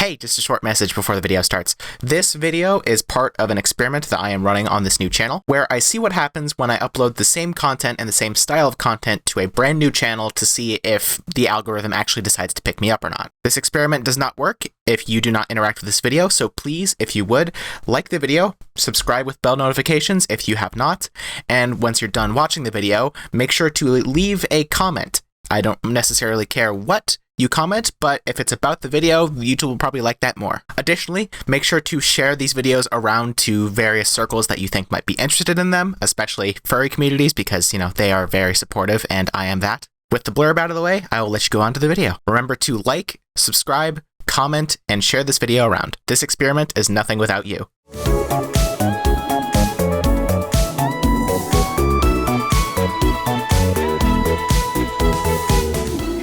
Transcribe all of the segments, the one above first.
Hey, just a short message before the video starts. This video is part of an experiment that I am running on this new channel, where I see what happens when I upload the same content and the same style of content to a brand new channel to see if the algorithm actually decides to pick me up or not. This experiment does not work if you do not interact with this video, so please, if you would, like the video, subscribe with bell notifications if you have not, and once you're done watching the video, make sure to leave a comment. I don't necessarily care what you comment, but if it's about the video, YouTube will probably like that more. Additionally, make sure to share these videos around to various circles that you think might be interested in them, especially furry communities, because, you know, they are very supportive, and I am that. With the blurb out of the way, I will let you go on to the video. Remember to like, subscribe, comment, and share this video around. This experiment is nothing without you.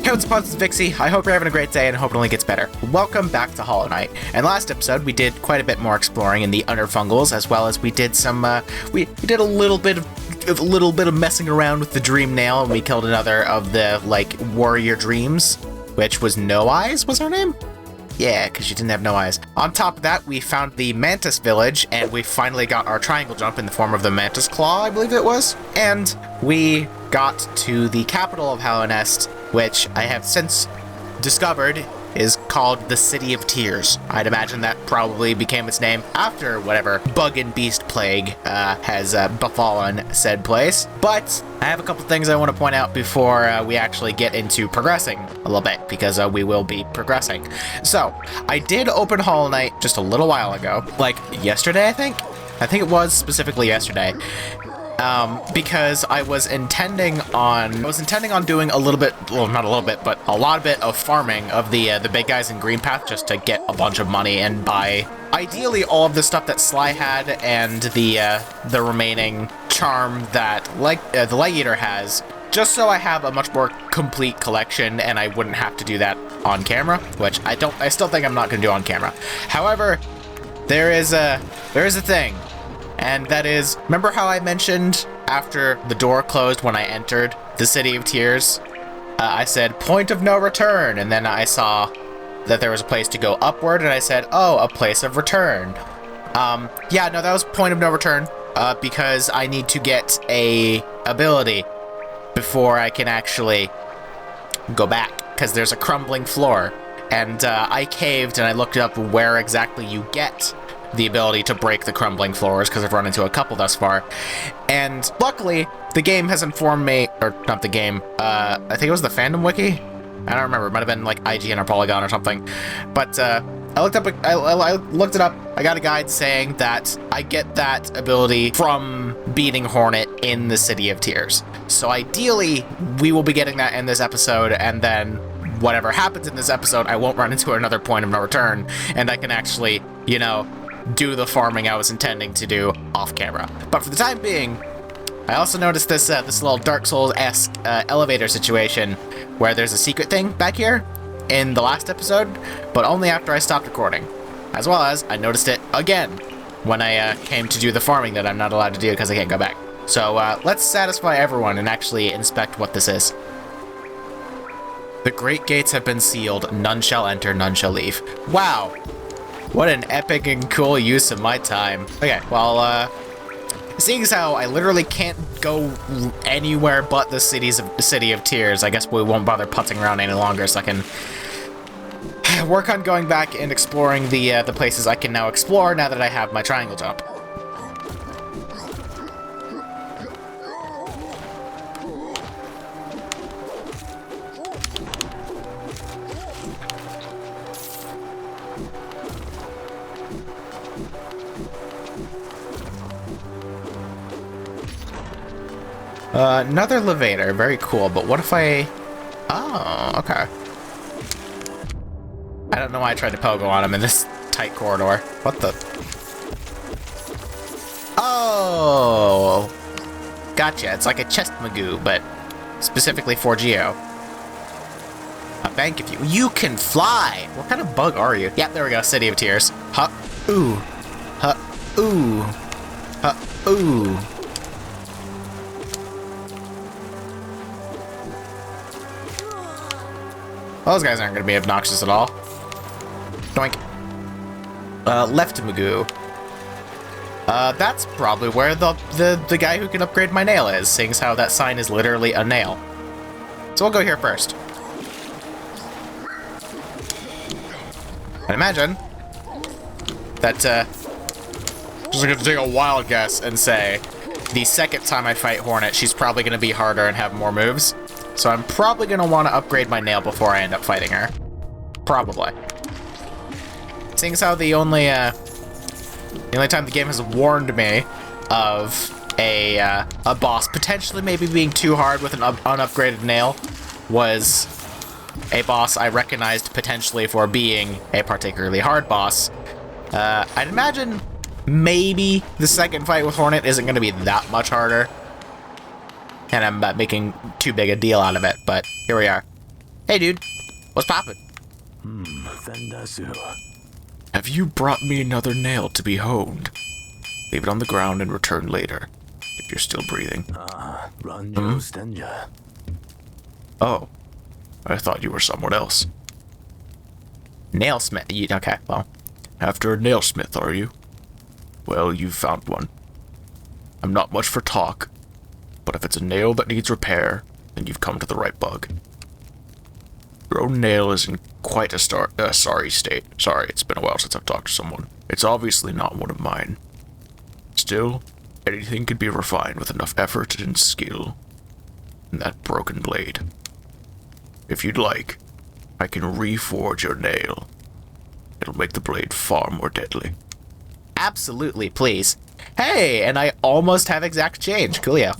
What's up, it's Vixie. I hope you're having a great day and hope it only gets better. Welcome back to Hollow Knight. And last episode, we did quite a bit more exploring in the Underfungals, as well as we did some, we did a little bit of messing around with the Dream Nail, and we killed another of the, like, Warrior Dreams, which was No Eyes, was her name? Yeah, because she didn't have no eyes. On top of that, we found the Mantis Village, and we finally got our triangle jump in the form of the Mantis Claw, I believe it was. And we got to the capital of Hallownest, which I have since discovered is called the City of Tears. I'd imagine that probably became its name after whatever bug and beast plague has befallen said place. But I have a couple things I want to point out before we actually get into progressing a little bit, because we will be progressing. So, I did open Hollow Knight just a little while ago, like yesterday, I think? I think it was specifically yesterday. Because I was intending on doing a little bit, well, not a little bit, but a lot of it of farming of the big guys in Green Path, just to get a bunch of money and buy, ideally, all of the stuff that Sly had and the remaining charm that the Light Eater has, just so I have a much more complete collection and I wouldn't have to do that on camera, which I still think I'm not going to do on camera. However, there is a thing. And that is, remember how I mentioned after the door closed when I entered the City of Tears? I said, point of no return, and then I saw that there was a place to go upward, and I said, oh, a place of return. Yeah, no, that was point of no return, because I need to get a ability before I can actually go back, because there's a crumbling floor. And I caved, and I looked up where exactly you get the ability to break the crumbling floors, because I've run into a couple thus far. And luckily, the game has informed me, or not the game, I think it was the fandom wiki? I don't remember, it might have been like IGN or Polygon or something. But I looked it up, I got a guide saying that I get that ability from beating Hornet in the City of Tears. So ideally, we will be getting that in this episode, and then whatever happens in this episode, I won't run into another point of no return, and I can actually, you know, do the farming I was intending to do off camera. But for the time being, I also noticed this little Dark Souls-esque elevator situation where there's a secret thing back here in the last episode, but only after I stopped recording. As well as, I noticed it again when I came to do the farming that I'm not allowed to do because I can't go back. So let's satisfy everyone and actually inspect what this is. The great gates have been sealed. None shall enter, none shall leave. Wow. What an epic and cool use of my time. Okay, well, seeing as how I literally can't go anywhere but the City of Tears, I guess we won't bother putzing around any longer, so I can work on going back and exploring the places I can now explore now that I have my triangle jump. Another elevator, very cool, but what if I... Oh, okay. I don't know why I tried to pogo on him in this tight corridor. What the... Oh! Gotcha, it's like a chest magoo, but specifically for Geo. A bank if you can fly! What kind of bug are you? Yep, there we go, City of Tears. Huh, ooh. Huh, ooh. Huh, ooh. Those guys aren't going to be obnoxious at all. Doink. Left Magoo. That's probably where the guy who can upgrade my nail is, seeing as how that sign is literally a nail. So we'll go here first. And imagine that, just gonna take a wild guess and say, the second time I fight Hornet, she's probably gonna be harder and have more moves. So I'm probably gonna want to upgrade my nail before I end up fighting her. Probably. Seeing as how the only time the game has warned me of a boss potentially maybe being too hard with an unupgraded nail was a boss I recognized potentially for being a particularly hard boss. I'd imagine maybe the second fight with Hornet isn't going to be that much harder. And I'm not making too big a deal out of it, but here we are. Hey dude, what's poppin'? Have you brought me another nail to be honed? Leave it on the ground and return later, if you're still breathing. Oh, I thought you were someone else. Nailsmith, okay, well. After a nailsmith, are you? Well, you've found one. I'm not much for talk, but if it's a nail that needs repair, then you've come to the right bug. Your own nail is in quite a sorry state. Sorry, it's been a while since I've talked to someone. It's obviously not one of mine. Still, anything can be refined with enough effort and skill in that broken blade. If you'd like, I can reforge your nail. It'll make the blade far more deadly. Absolutely, please. Hey, and I almost have exact change. Coolio.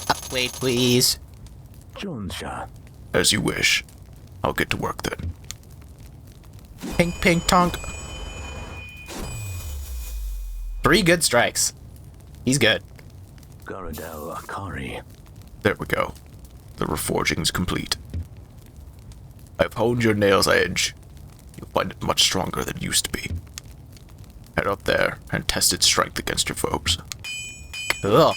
Upgrade, please. As you wish. I'll get to work then. Pink, pink, tonk. 3 good strikes. He's good. There we go. The reforging's complete. I've honed your nail's edge. You'll find it much stronger than it used to be. Head up there and test its strength against your foes. Cool.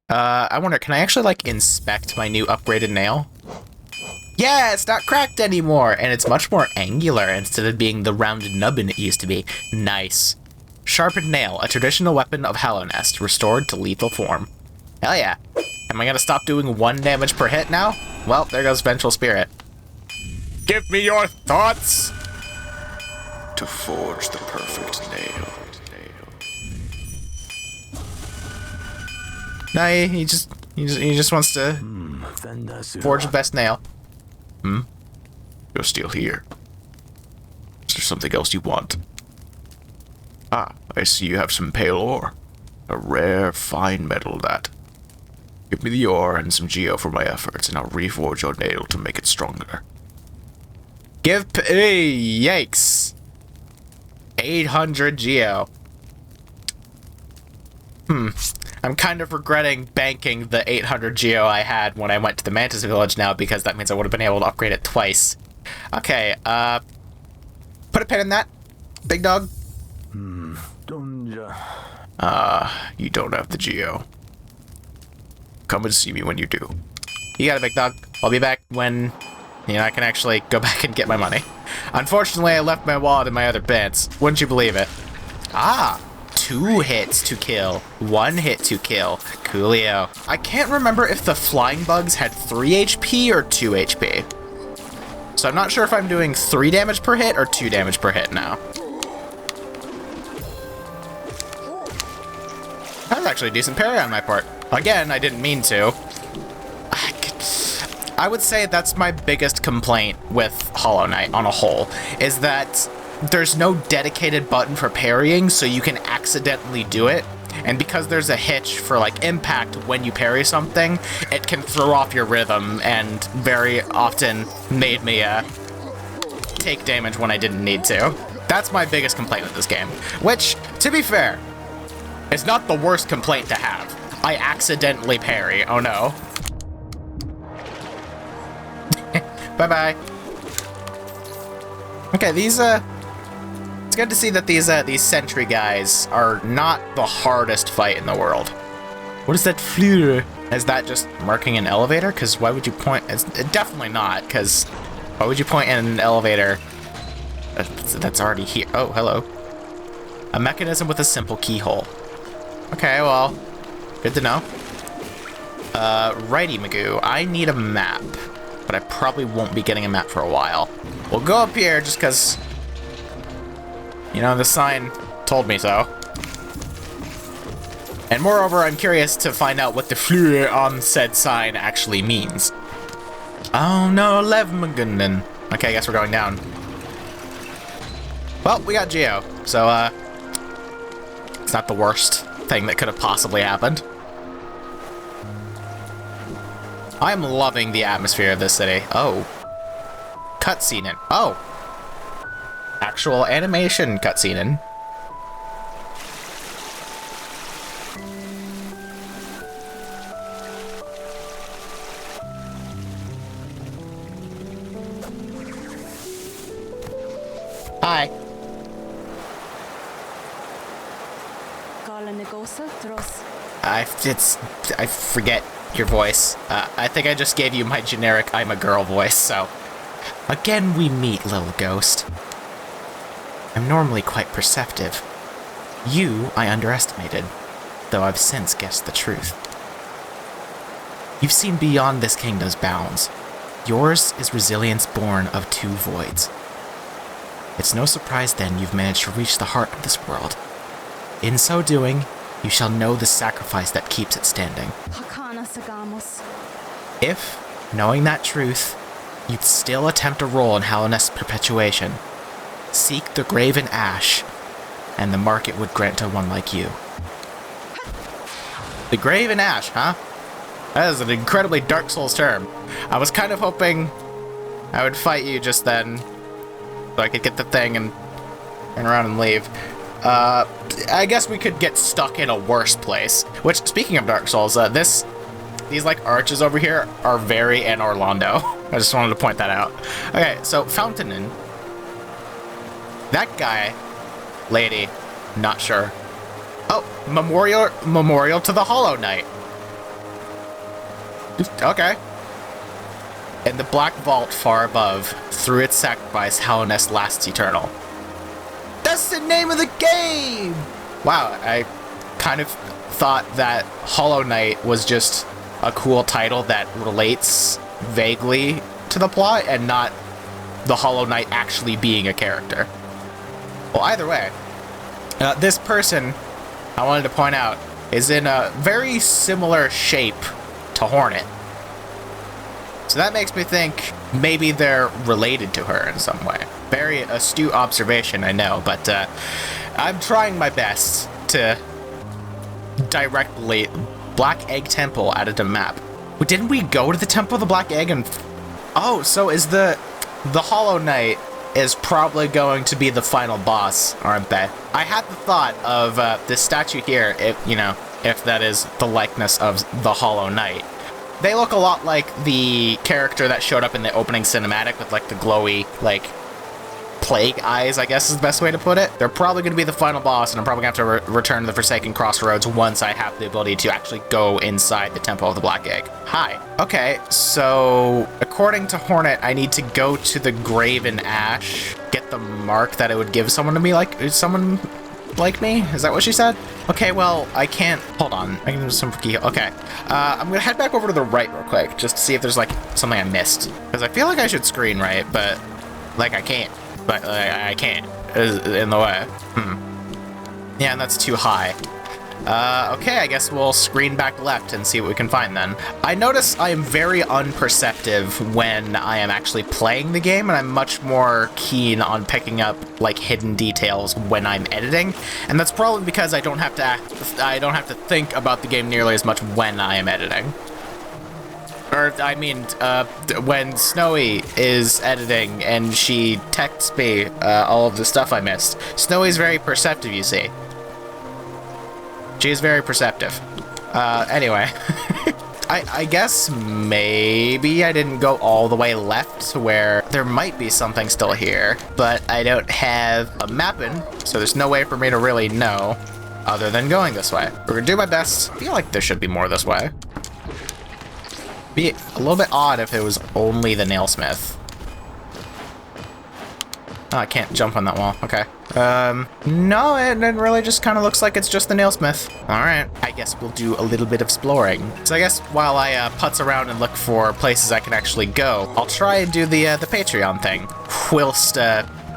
I wonder, can I actually, like, inspect my new upgraded nail? Yeah, it's not cracked anymore, and it's much more angular instead of being the rounded nubbin it used to be. Nice. Sharpened nail, a traditional weapon of Hallownest, restored to lethal form. Hell yeah. Am I gonna stop doing 1 damage per hit now? Well, there goes Vengeful Spirit. Give me your thoughts! To forge the perfect nail. No, he just wants to forge the best nail. You're still here. Is there something else you want? Ah, I see you have some pale ore. A rare, fine metal, that. Give me the ore and some geo for my efforts, and I'll reforge your nail to make it stronger. Hey, yikes. 800 geo. I'm kind of regretting banking the 800 geo I had when I went to the Mantis Village now, because that means I would have been able to upgrade it twice. Okay, put a pin in that, big dog. You don't have the geo. Come and see me when you do. You got it, big dog. I'll be back when, I can actually go back and get my money. Unfortunately, I left my wallet in my other bins. Wouldn't you believe it? Ah, 2 hits to kill, 1 hit to kill. Coolio. I can't remember if the flying bugs had 3 HP or 2 HP. So I'm not sure if I'm doing 3 damage per hit or 2 damage per hit now. That was actually a decent parry on my part. Again, I didn't mean to. I would say that's my biggest complaint with Hollow Knight on a whole, is that there's no dedicated button for parrying, so you can accidentally do it. And because there's a hitch for, like, impact when you parry something, it can throw off your rhythm, and very often made me take damage when I didn't need to. That's my biggest complaint with this game. Which, to be fair, is not the worst complaint to have. I accidentally parry. Oh no. Bye-bye. Okay, these, it's good to see that these sentry guys are not the hardest fight in the world. What is that fleur? Is that just marking an elevator? Because why would you point? It's definitely not, because why would you point in an elevator That's already here. Oh, hello. A mechanism with a simple keyhole. Okay, well, good to know. Righty, Magoo. I need a map, but I probably won't be getting a map for a while. We'll go up here just because, you know, the sign told me so. And moreover, I'm curious to find out what the fleur on said sign actually means. Oh no, Levmagunden. Okay, I guess we're going down. Well, we got Geo, so, it's not the worst thing that could have possibly happened. I'm loving the atmosphere of this city. Oh. Cutscene in. Oh. Actual animation cutscene in. Hi. I forget your voice. I think I just gave you my generic I'm a girl voice, so. Again we meet, little ghost. I'm normally quite perceptive. You I underestimated, though I've since guessed the truth. You've seen beyond this kingdom's bounds. Yours is resilience born of two voids. It's no surprise then you've managed to reach the heart of this world. In so doing, you shall know the sacrifice that keeps it standing. If, knowing that truth, you'd still attempt a role in Hallownest's perpetuation, seek the graven ash, and the market would grant to one like you. The graven ash, huh? That is an incredibly Dark Souls term. I was kind of hoping I would fight you just then, so I could get the thing and turn around and leave. I guess we could get stuck in a worse place. Which, speaking of Dark Souls, these like arches over here are very in Orlando. I just wanted to point that out. Okay, so Fountain Inn. That guy, lady, not sure. Oh, memorial to the Hollow Knight. Okay. In the black vault far above, through its sacrifice, Hallownest lasts eternal. That's the name of the game! Wow, I kind of thought that Hollow Knight was just a cool title that relates vaguely to the plot and not the Hollow Knight actually being a character. Well, either way, this person, I wanted to point out, is in a very similar shape to Hornet. So that makes me think maybe they're related to her in some way. Very astute observation, I know, but I'm trying my best to directly Black Egg Temple added to map. But didn't we go to the Temple of the Black Egg and... Oh, so is the Hollow Knight is probably going to be the final boss, aren't they? I had the thought of this statue here, if that is the likeness of the Hollow Knight. They look a lot like the character that showed up in the opening cinematic with like the glowy, like, plague eyes, I guess is the best way to put it. They're probably going to be the final boss, and I'm probably going to have to return to the Forsaken Crossroads once I have the ability to actually go inside the Temple of the Black Egg. Hi. Okay, so according to Hornet, I need to go to the Graven Ash, get the mark that it would give someone to me, like someone like me? Is that what she said? Okay, well, I can't... Hold on. I can do some key... Okay. I'm gonna head back over to the right real quick, just to see if there's, like, something I missed. Because I feel like I should screen right, but, like, I can't. But, I can't. In the way. Yeah, and that's too high. Okay, I guess we'll screen back left and see what we can find then. I notice I am very unperceptive when I am actually playing the game, and I'm much more keen on picking up, like, hidden details when I'm editing, and that's probably because I don't have to think about the game nearly as much when I am editing. Or, I mean, when Snowy is editing and she texts me all of the stuff I missed. Snowy's very perceptive, you see. She's very perceptive. Anyway. I guess maybe I didn't go all the way left to where there might be something still here, but I don't have a mapping, so there's no way for me to really know other than going this way. We're gonna do my best. I feel like there should be more this way. Be a little bit odd if it was only the nailsmith. Oh, I can't jump on that wall. Okay. No, it really just kind of looks like it's just the nailsmith. All right. I guess we'll do a little bit of exploring. So I guess while I putz around and look for places I can actually go, I'll try and do the Patreon thing whilst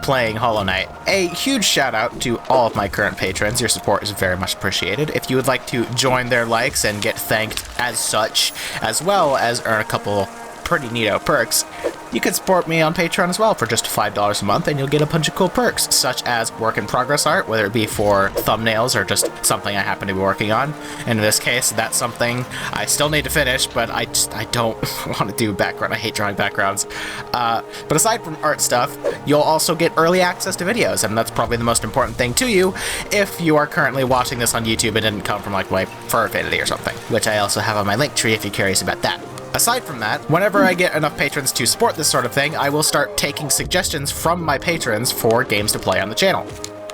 playing Hollow Knight. A huge shout out to all of my current patrons. Your support is very much appreciated. If you would like to join their likes and get thanked as such, as well as earn a couple pretty neato perks, you can support me on Patreon as well for just $5 a month, and you'll get a bunch of cool perks, such as work-in-progress art, whether it be for thumbnails or just something I happen to be working on. And in this case, that's something I still need to finish, but I don't want to do background. I hate drawing backgrounds. But aside from art stuff, you'll also get early access to videos, and that's probably the most important thing to you if you are currently watching this on YouTube and didn't come from like my Fur Affinity or something, which I also have on my Linktree if you're curious about that. Aside from that, whenever I get enough patrons to support this sort of thing, I will start taking suggestions from my patrons for games to play on the channel.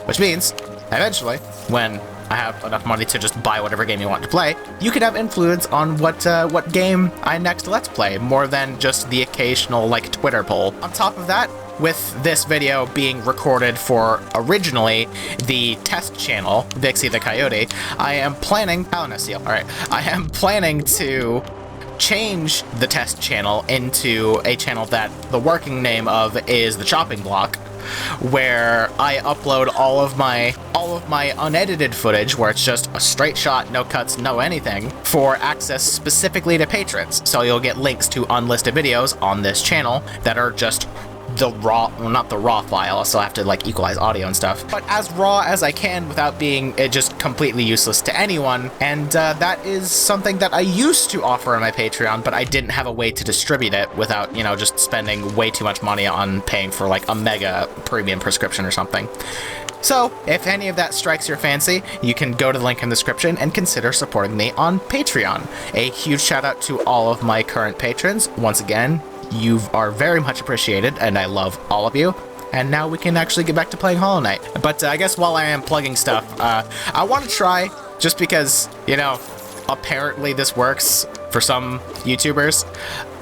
Which means, eventually, when I have enough money to just buy whatever game you want to play, you can have influence on what game I next Let's Play, more than just the occasional, like, Twitter poll. On top of that, with this video being recorded for originally the test channel, Vixie the Coyote, I am planning to change the test channel into a channel that the working name of is the Chopping Block, where I upload all of my unedited footage, where it's just a straight shot, no cuts, no anything, for access specifically to patrons. So you'll get links to unlisted videos on this channel that are just the raw, well, not the raw file, I still have to like equalize audio and stuff, but as raw as I can without being just completely useless to anyone. And that is something that I used to offer on my Patreon, but I didn't have a way to distribute it without, you know, just spending way too much money on paying for like a mega premium prescription or something. So, if any of that strikes your fancy, you can go to the link in the description and consider supporting me on Patreon. A huge shout out to all of my current patrons. Once again, you are very much appreciated, and I love all of you. And now we can actually get back to playing Hollow Knight. But I guess while I am plugging stuff, I want to try, just because, you know, apparently this works for some YouTubers,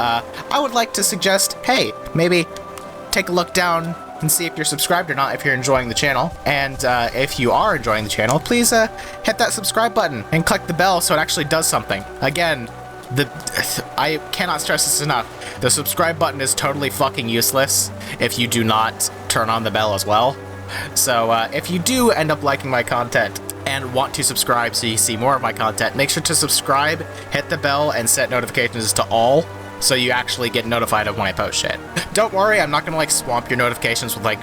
I would like to suggest, hey, maybe take a look down and see if you're subscribed or not, if you're enjoying the channel. And if you are enjoying the channel, please hit that subscribe button and click the bell so it actually does something. Again, I cannot stress this enough. The subscribe button is totally fucking useless if you do not turn on the bell as well. So if you do end up liking my content and want to subscribe so you see more of my content, make sure to subscribe, hit the bell, and set notifications to all, so you actually get notified of when I post shit. Don't worry, I'm not gonna like swamp your notifications with like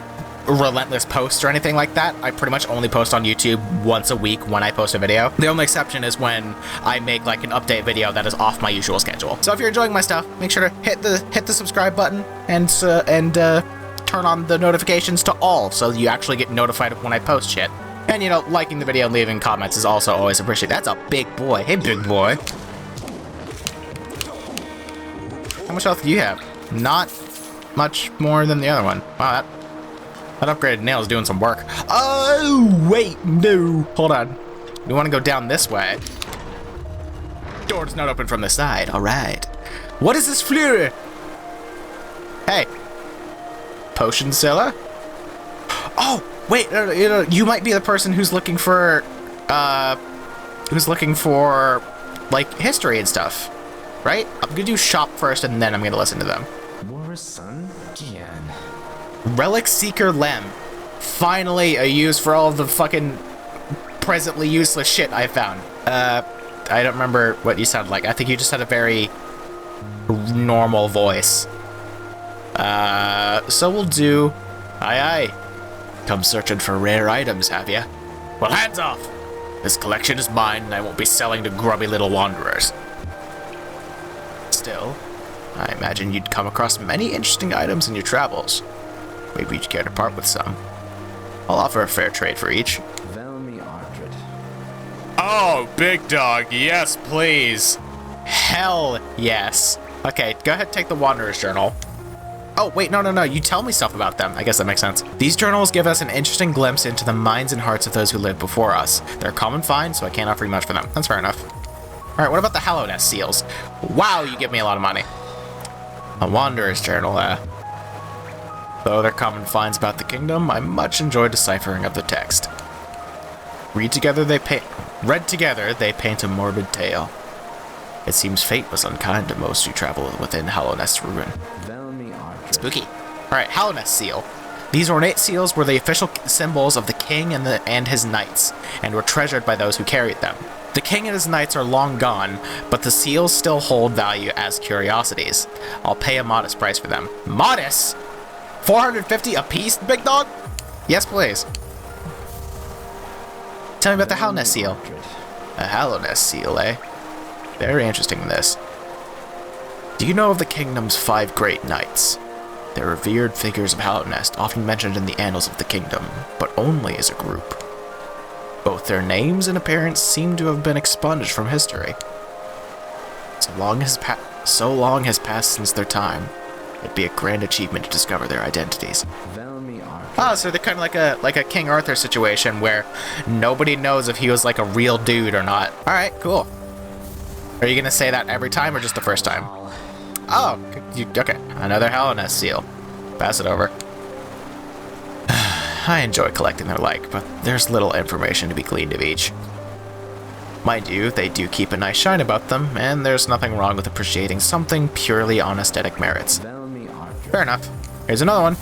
relentless posts or anything like that. I pretty much only post on YouTube once a week when I post a video. The only exception is when I make like an update video that is off my usual schedule. So if you're enjoying my stuff, make sure to hit the subscribe button and turn on the notifications to all, so you actually get notified of when I post shit. And you know, liking the video and leaving comments is also always appreciated. That's a big boy. Hey, big boy. How much health do you have? Not much more than the other one. Wow, that upgraded nail is doing some work. Oh, wait, no. Hold on. We want to go down this way. Door's not open from the side. All right. What is this fleur? Hey. Potion seller? Oh, wait. You might be the person who's looking for, like, history and stuff, right? I'm going to do shop first, and then I'm going to listen to them. Relic Seeker Lem. Finally, a use for all of the fucking presently useless shit I found. I don't remember what you sounded like. I think you just had a very normal voice. So we'll do... Aye, aye. Come searching for rare items, have ya? Well, hands off! This collection is mine, and I won't be selling to grubby little wanderers. Still, I imagine you'd come across many interesting items in your travels. Maybe you'd care to part with some. I'll offer a fair trade for each. Oh, big dog, yes, please. Hell yes. Okay, go ahead and take the Wanderer's Journal. Oh, wait, no, you tell me stuff about them. I guess that makes sense. These journals give us an interesting glimpse into the minds and hearts of those who lived before us. They're a common find, so I can't offer you much for them. That's fair enough. All right, what about the Hallownest seals? Wow, you give me a lot of money. A Wanderer's Journal, Though they're common finds about the kingdom, I much enjoy deciphering of the text. Read together, they paint a morbid tale. It seems fate was unkind to most who travel within Hallownest's ruin. Spooky. Alright, Hallownest seal. These ornate seals were the official symbols of the king and his knights, and were treasured by those who carried them. The king and his knights are long gone, but the seals still hold value as curiosities. I'll pay a modest price for them. Modest? 450 a piece, big dog? Yes, please. Tell me about the Hallownest seal. A Hallownest seal, eh? Very interesting in this. Do you know of the kingdom's 5 great knights? They're revered figures of Hallownest, often mentioned in the annals of the kingdom, but only as a group. Both their names and appearance seem to have been expunged from history. So long has passed since their time. It'd be a grand achievement to discover their identities. Oh, so they're kind of like a King Arthur situation where nobody knows if he was like a real dude or not. All right, cool. Are you gonna say that every time or just the first time? Oh, okay. Another Hallownest seal. Pass it over. I enjoy collecting their like, but there's little information to be gleaned of each. Mind you, they do keep a nice shine about them, and there's nothing wrong with appreciating something purely on aesthetic merits. Fair enough. Here's another one.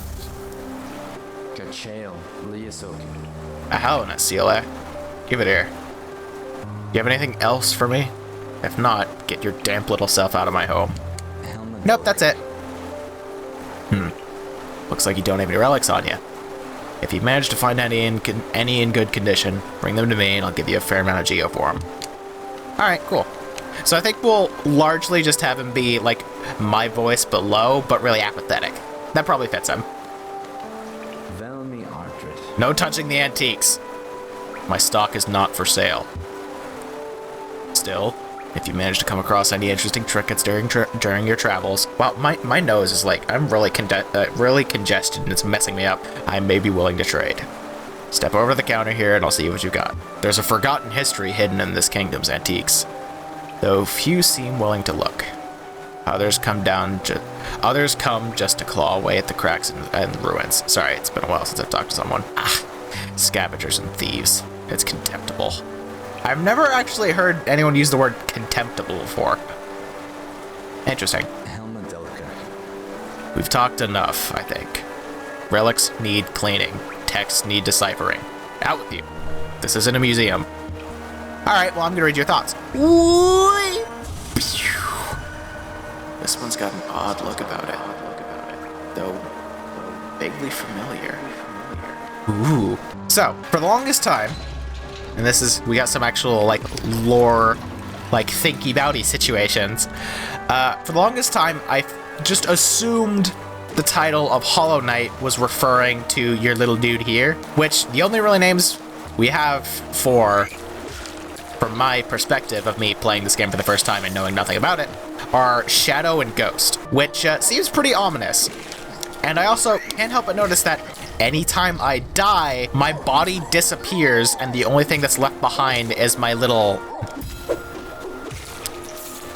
A Hallownest seal, eh? Give it here. You have anything else for me? If not, get your damp little self out of my home. Nope, that's it. Looks like you don't have any relics on you. If you manage to find any in good condition, bring them to me and I'll give you a fair amount of geo for them. Alright, cool. So I think we'll largely just have him be, like, my voice but low, but really apathetic. That probably fits him. No touching the antiques. My stock is not for sale. Still, if you manage to come across any interesting trinkets during your travels, wow, my nose is like, I'm really congested and it's messing me up. I may be willing to trade. Step over the counter here and I'll see what you got. There's a forgotten history hidden in this kingdom's antiques, though few seem willing to look. Others come just to claw away at the cracks and ruins. Sorry, it's been a while since I've talked to someone. Scavengers and thieves. It's contemptible. I've never actually heard anyone use the word contemptible before. Interesting. We've talked enough, I think. Relics need cleaning. Texts need deciphering. Out with you. This isn't a museum. Alright, well, I'm gonna read your thoughts. This one's got an odd look about it, though vaguely familiar. Ooh. So, for the longest time, and we got some actual, like, lore, like, thinky-bouty situations. For the longest time, I just assumed the title of Hollow Knight was referring to your little dude here, which the only really names we have from my perspective of me playing this game for the first time and knowing nothing about it, are Shadow and Ghost, which seems pretty ominous. And I also can't help but notice that anytime I die, my body disappears, and the only thing that's left behind is my little...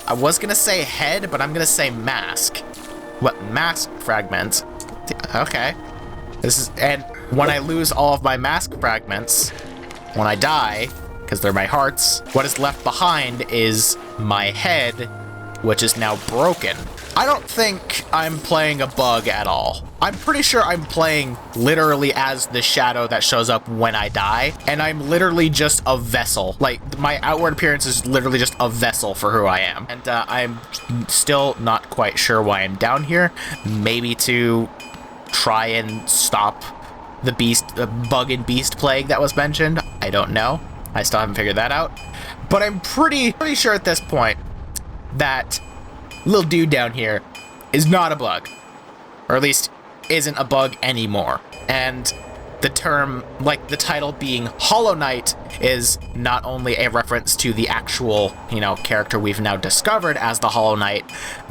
I was gonna say head, but I'm gonna say mask. What, mask fragment? Okay. And when I lose all of my mask fragments, when I die, because they're my hearts, what is left behind is my head, which is now broken. I don't think I'm playing a bug at all. I'm pretty sure I'm playing literally as the shadow that shows up when I die, and I'm literally just a vessel. Like, my outward appearance is literally just a vessel for who I am. And I'm still not quite sure why I'm down here. Maybe to try and stop the bug and beast plague that was mentioned. I don't know. I still haven't figured that out. But I'm pretty sure at this point that little dude down here is not a bug, or at least isn't a bug anymore. And the term, like the title being Hollow Knight, is not only a reference to the actual, character we've now discovered as the Hollow Knight,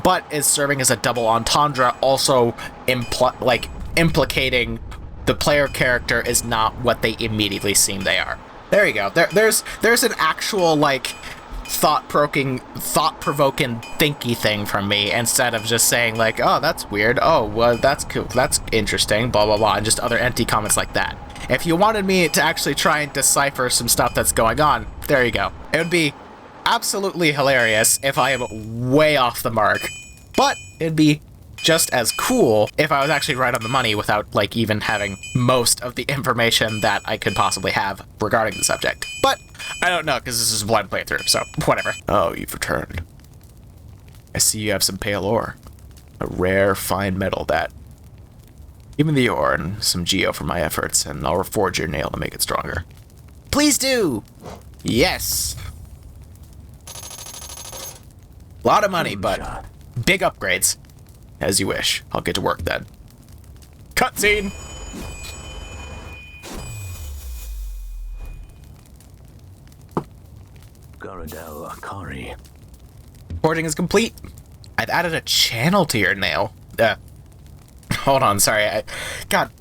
but is serving as a double entendre, also implicating the player character is not what they immediately seem they are. There you go. There's an actual, thought-provoking thinky thing from me instead of just saying like, oh, that's weird, oh, well, that's cool, that's interesting, blah, blah, blah, and just other empty comments like that. If you wanted me to actually try and decipher some stuff that's going on, there you go. It would be absolutely hilarious if I am way off the mark, but it'd be just as cool if I was actually right on the money without, like, even having most of the information that I could possibly have regarding the subject. But I don't know, because this is a blind playthrough, so whatever. Oh, you've returned. I see you have some pale ore. A rare, fine metal that... Give me the ore and some geo for my efforts, and I'll reforge your nail to make it stronger. Please do! Yes! A lot of money, but big upgrades. As you wish. I'll get to work then. Cutscene! Garadel Akari. Forging is complete. I've added a channel to your nail. Hold on, sorry. God.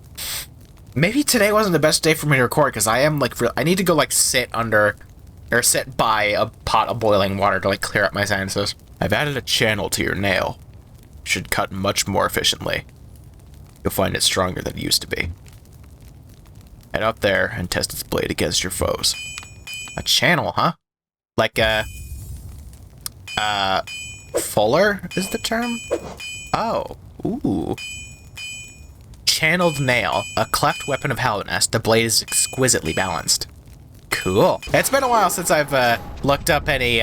Maybe today wasn't the best day for me to record, because I am, like, I need to go, like, sit by a pot of boiling water to, like, clear up my senses. I've added a channel to your nail. Should cut much more efficiently. You'll find it stronger than it used to be. Head up there and test its blade against your foes. A channel, huh? Like fuller is the term? Oh, ooh. Channeled nail, a cleft weapon of Hallownest. The blade is exquisitely balanced. Cool. It's been a while since I've looked up any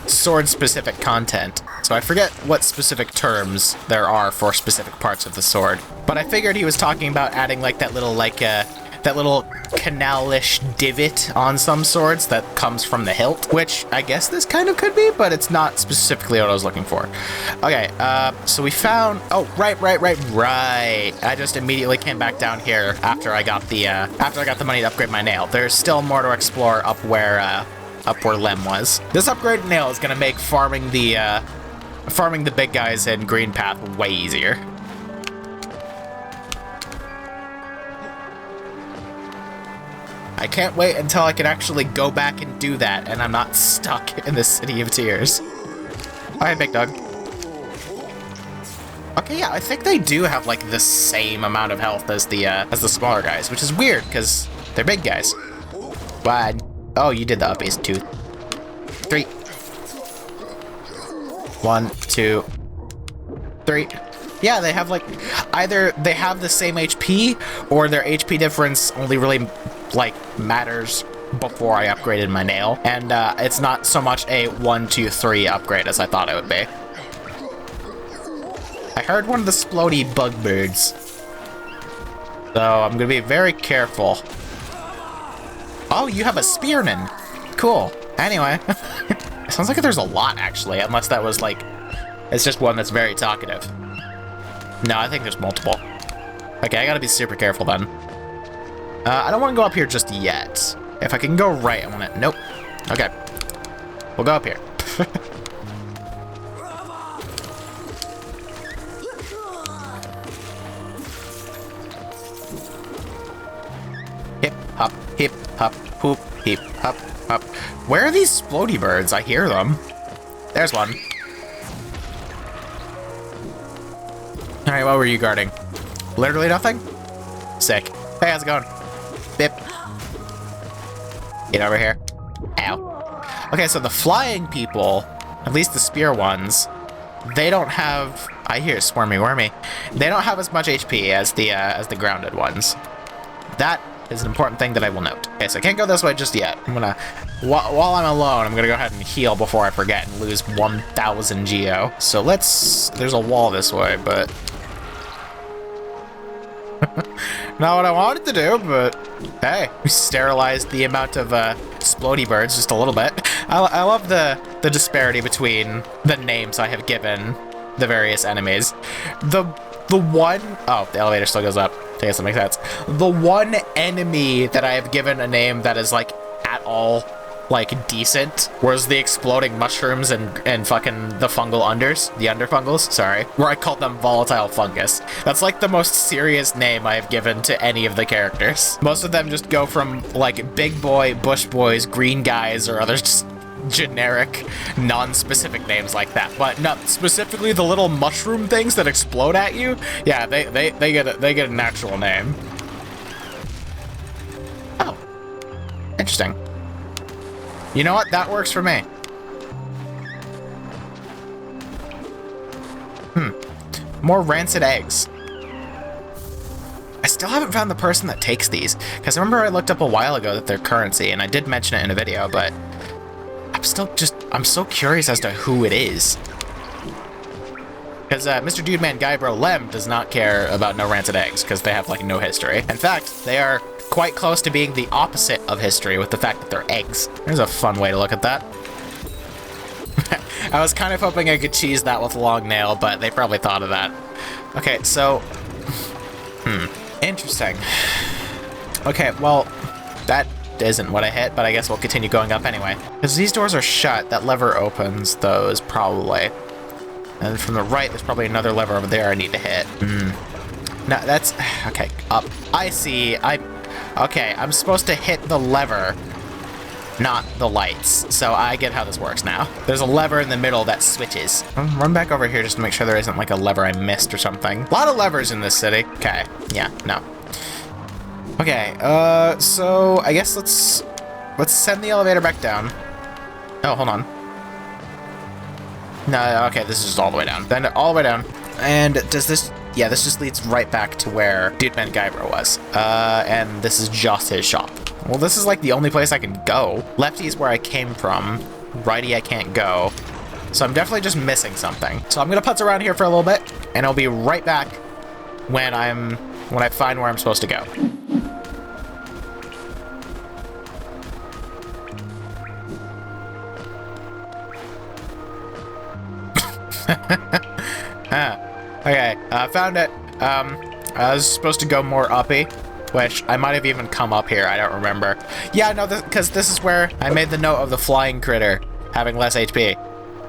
sword-specific content, so I forget what specific terms there are for specific parts of the sword. But I figured he was talking about adding like that little canal-ish divot on some swords that comes from the hilt, which I guess this kind of could be, but it's not specifically what I was looking for. Okay, so we found, oh, right. I just immediately came back down here after I got the money to upgrade my nail. There's still more to explore up where Lem was. This upgraded nail is gonna make farming the big guys in Green Path way easier. I can't wait until I can actually go back and do that, and I'm not stuck in the City of Tears. Alright, big dog. Okay, yeah, I think they do have like the same amount of health as the smaller guys, which is weird because they're big guys. But oh, you did the uppies. 2, 3. 1, 2, 3. Yeah, they have like either they have the same HP or their HP difference only really like matters before I upgraded my nail, and it's not so much a 1, 2, 3 upgrade as I thought it would be. I heard one of the splody bugbirds, so I'm gonna be very careful. Oh, you have a spearman. Cool. Anyway, it sounds like there's a lot actually, unless that was like, it's just one that's very talkative. No, I think there's multiple. Okay, I gotta be super careful then. I don't want to go up here just yet. If I can go right, I want to... Nope. Okay. We'll go up here. Hip, hop, hoop, hip, hop, hop. Where are these splody birds? I hear them. There's one. Alright, what were you guarding? Literally nothing? Sick. Hey, how's it going? Bip. Get over here. Ow. Okay, so the flying people, at least the spear ones, they don't have... I hear swarmy wormy. They don't have as much HP as the grounded ones. That is an important thing that I will note. Okay, so I can't go this way just yet. I'm gonna... While I'm alone, I'm gonna go ahead and heal before I forget and lose 1,000 geo. So let's... There's a wall this way, but... Not what I wanted to do, but hey, we sterilized the amount of splody birds just a little bit. I love the disparity between the names I have given the various enemies. The one... Oh, the elevator still goes up. I guess that makes sense. The one enemy that I have given a name that is like at all like decent was the exploding mushrooms and fucking the fungal unders, the underfungals, sorry, where I called them volatile fungus. That's like the most serious name I have given to any of the characters. Most of them just go from like big boy, bush boys, green guys, or others just generic, non-specific names like that, but not specifically the little mushroom things that explode at you. Yeah, they get an actual name. Oh, interesting. You know what? That works for me. More rancid eggs. I still haven't found the person that takes these, because I remember I looked up a while ago that they're currency, and I did mention it in a video, but I'm so curious as to who it is. Because Mr. Dudeman Guybro Lem does not care about no rancid eggs, because they have, like, no history. In fact, they are quite close to being the opposite of history with the fact that they're eggs. There's a fun way to look at that. I was kind of hoping I could cheese that with a long nail, but they probably thought of that. Okay, so... Interesting. Okay, well, that isn't what I hit, but I guess we'll continue going up anyway. Because these doors are shut, that lever opens those, probably. And from the right, there's probably another lever over there I need to hit. No, that's... Okay, up. I see. Okay, I'm supposed to hit the lever, not the lights. So I get how this works now. There's a lever in the middle that switches. I'll run back over here just to make sure there isn't like a lever I missed or something. A lot of levers in this city. Okay, yeah, no. Okay, so I guess let's send the elevator back down. Oh, hold on. No, okay, this is just all the way down. Then all the way down. And does this... Yeah, this just leads right back to where Dudeman Guybro was. And this is just his shop. Well, this is like the only place I can go. Lefty is where I came from. Righty, I can't go. So I'm definitely just missing something. So I'm gonna putz around here for a little bit, and I'll be right back when I find where I'm supposed to go. Okay, found it. I was supposed to go more uppy, which I might have even come up here, I don't remember. Yeah, no, because this is where I made the note of the flying critter having less HP,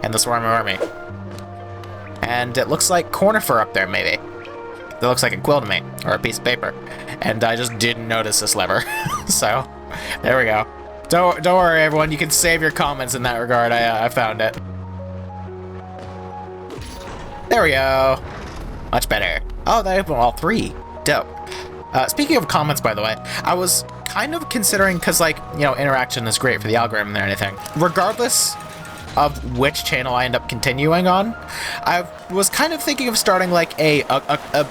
and the swarm army. And it looks like conifer up there, maybe. It looks like a quill to me, or a piece of paper. And I just didn't notice this lever, so there we go. Don't worry, everyone, you can save your comments in that regard, I found it. There we go. Much better. Oh, they opened all three. Dope. Speaking of comments, by the way, I was kind of considering, because, like, you know, interaction is great for the algorithm and anything. Regardless of which channel I end up continuing on, I was kind of thinking of starting, like,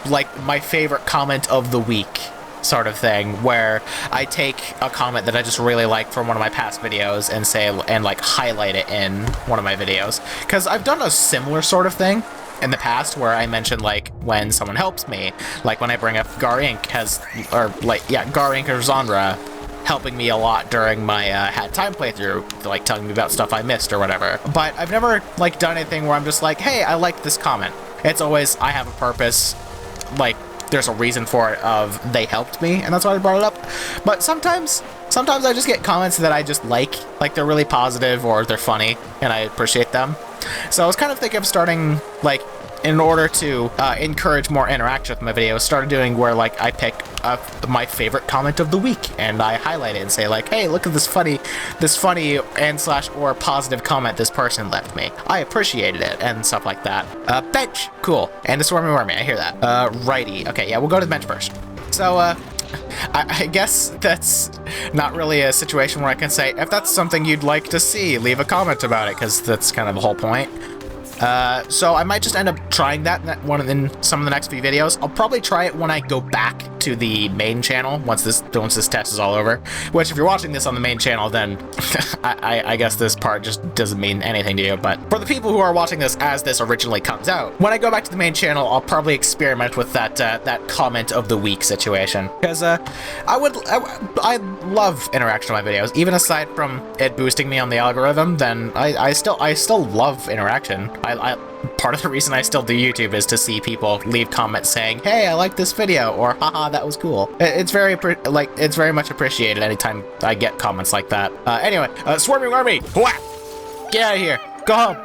like, my favorite comment of the week sort of thing, where I take a comment that I just really like from one of my past videos and say, and, like, highlight it in one of my videos. Because I've done a similar sort of thing in the past where I mentioned, like, when someone helps me, like when I bring up Gar Inc. Gar Inc. or Zonra helping me a lot during my Had Time playthrough, like telling me about stuff I missed or whatever. But I've never, like, done anything where I'm just like, hey, I like this comment. It's always, I have a purpose, like, there's a reason for it of they helped me, and that's why I brought it up. But sometimes I just get comments that I just like they're really positive or they're funny, and I appreciate them. So I was kind of thinking of starting, like, in order to encourage more interaction with my videos, started doing where, like, I pick my favorite comment of the week and I highlight it and say, like, hey, look at this funny and/or positive comment this person left me. I appreciated it and stuff like that. Bench, cool. And the swarmy wormy, I hear that. Righty. Okay, yeah, we'll go to the bench first. So, I guess that's not really a situation where I can say, if that's something you'd like to see, leave a comment about it, because that's kind of the whole point. So I might just end up trying that in some of the next few videos. I'll probably try it when I go back to the main channel once this test is all over. Which, if you're watching this on the main channel, then I guess this part just doesn't mean anything to you. But for the people who are watching this as this originally comes out, when I go back to the main channel, I'll probably experiment with that comment of the week situation, because I love interaction on my videos, even aside from it boosting me on the algorithm. Then I still love interaction. Part of the reason I still do YouTube is to see people leave comments saying, hey, I like this video, or haha, that was cool. It's very much appreciated anytime I get comments like that. Anyway, Swarmy Army, whack! Get out of here, go home.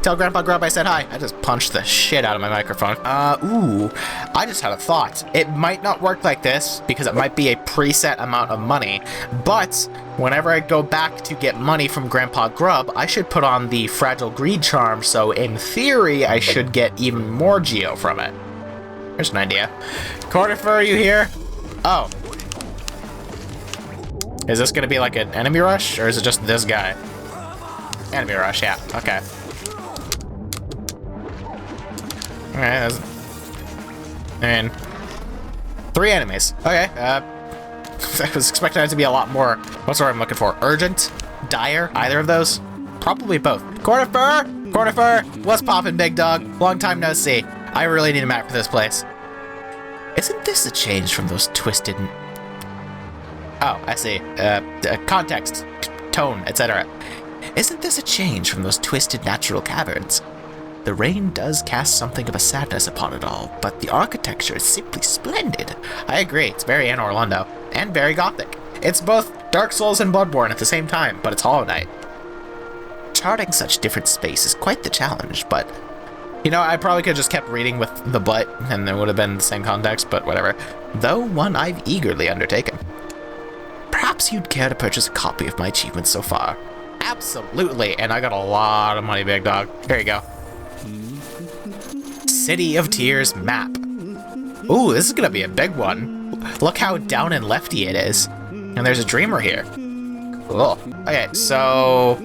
Tell Grandpa Grub I said hi. I just punched the shit out of my microphone. Ooh, I just had a thought. It might not work like this because it might be a preset amount of money, but whenever I go back to get money from Grandpa Grub, I should put on the Fragile Greed charm, so in theory, I should get even more geo from it. Here's an idea. Cornifer, are you here? Oh. Is this gonna be like an enemy rush, or is it just this guy? Enemy rush, yeah, okay. Alright, and 3 enemies. Okay, I was expecting it to be a lot more. What's the word I'm looking for? Urgent? Dire? Either of those? Probably both. Cornifer! Cornifer! What's poppin', big dog? Long time no see. I really need a map for this place. Isn't this a change from those twisted... Oh, I see. Context, tone, etc. Isn't this a change from those twisted natural caverns? The rain does cast something of a sadness upon it all, but the architecture is simply splendid. I agree, it's very Anne Orlando, and very gothic. It's both Dark Souls and Bloodborne at the same time, but it's Hollow Knight. Charting such different space is quite the challenge, but... You know, I probably could have just kept reading with the but, and it would have been the same context, but whatever. Though one I've eagerly undertaken. Perhaps you'd care to purchase a copy of my achievements so far. Absolutely, and I got a lot of money, big dog. Here you go. City of Tears map. Ooh, this is gonna be a big one. Look how down and lefty it is. And there's a dreamer here. Cool. Okay, so...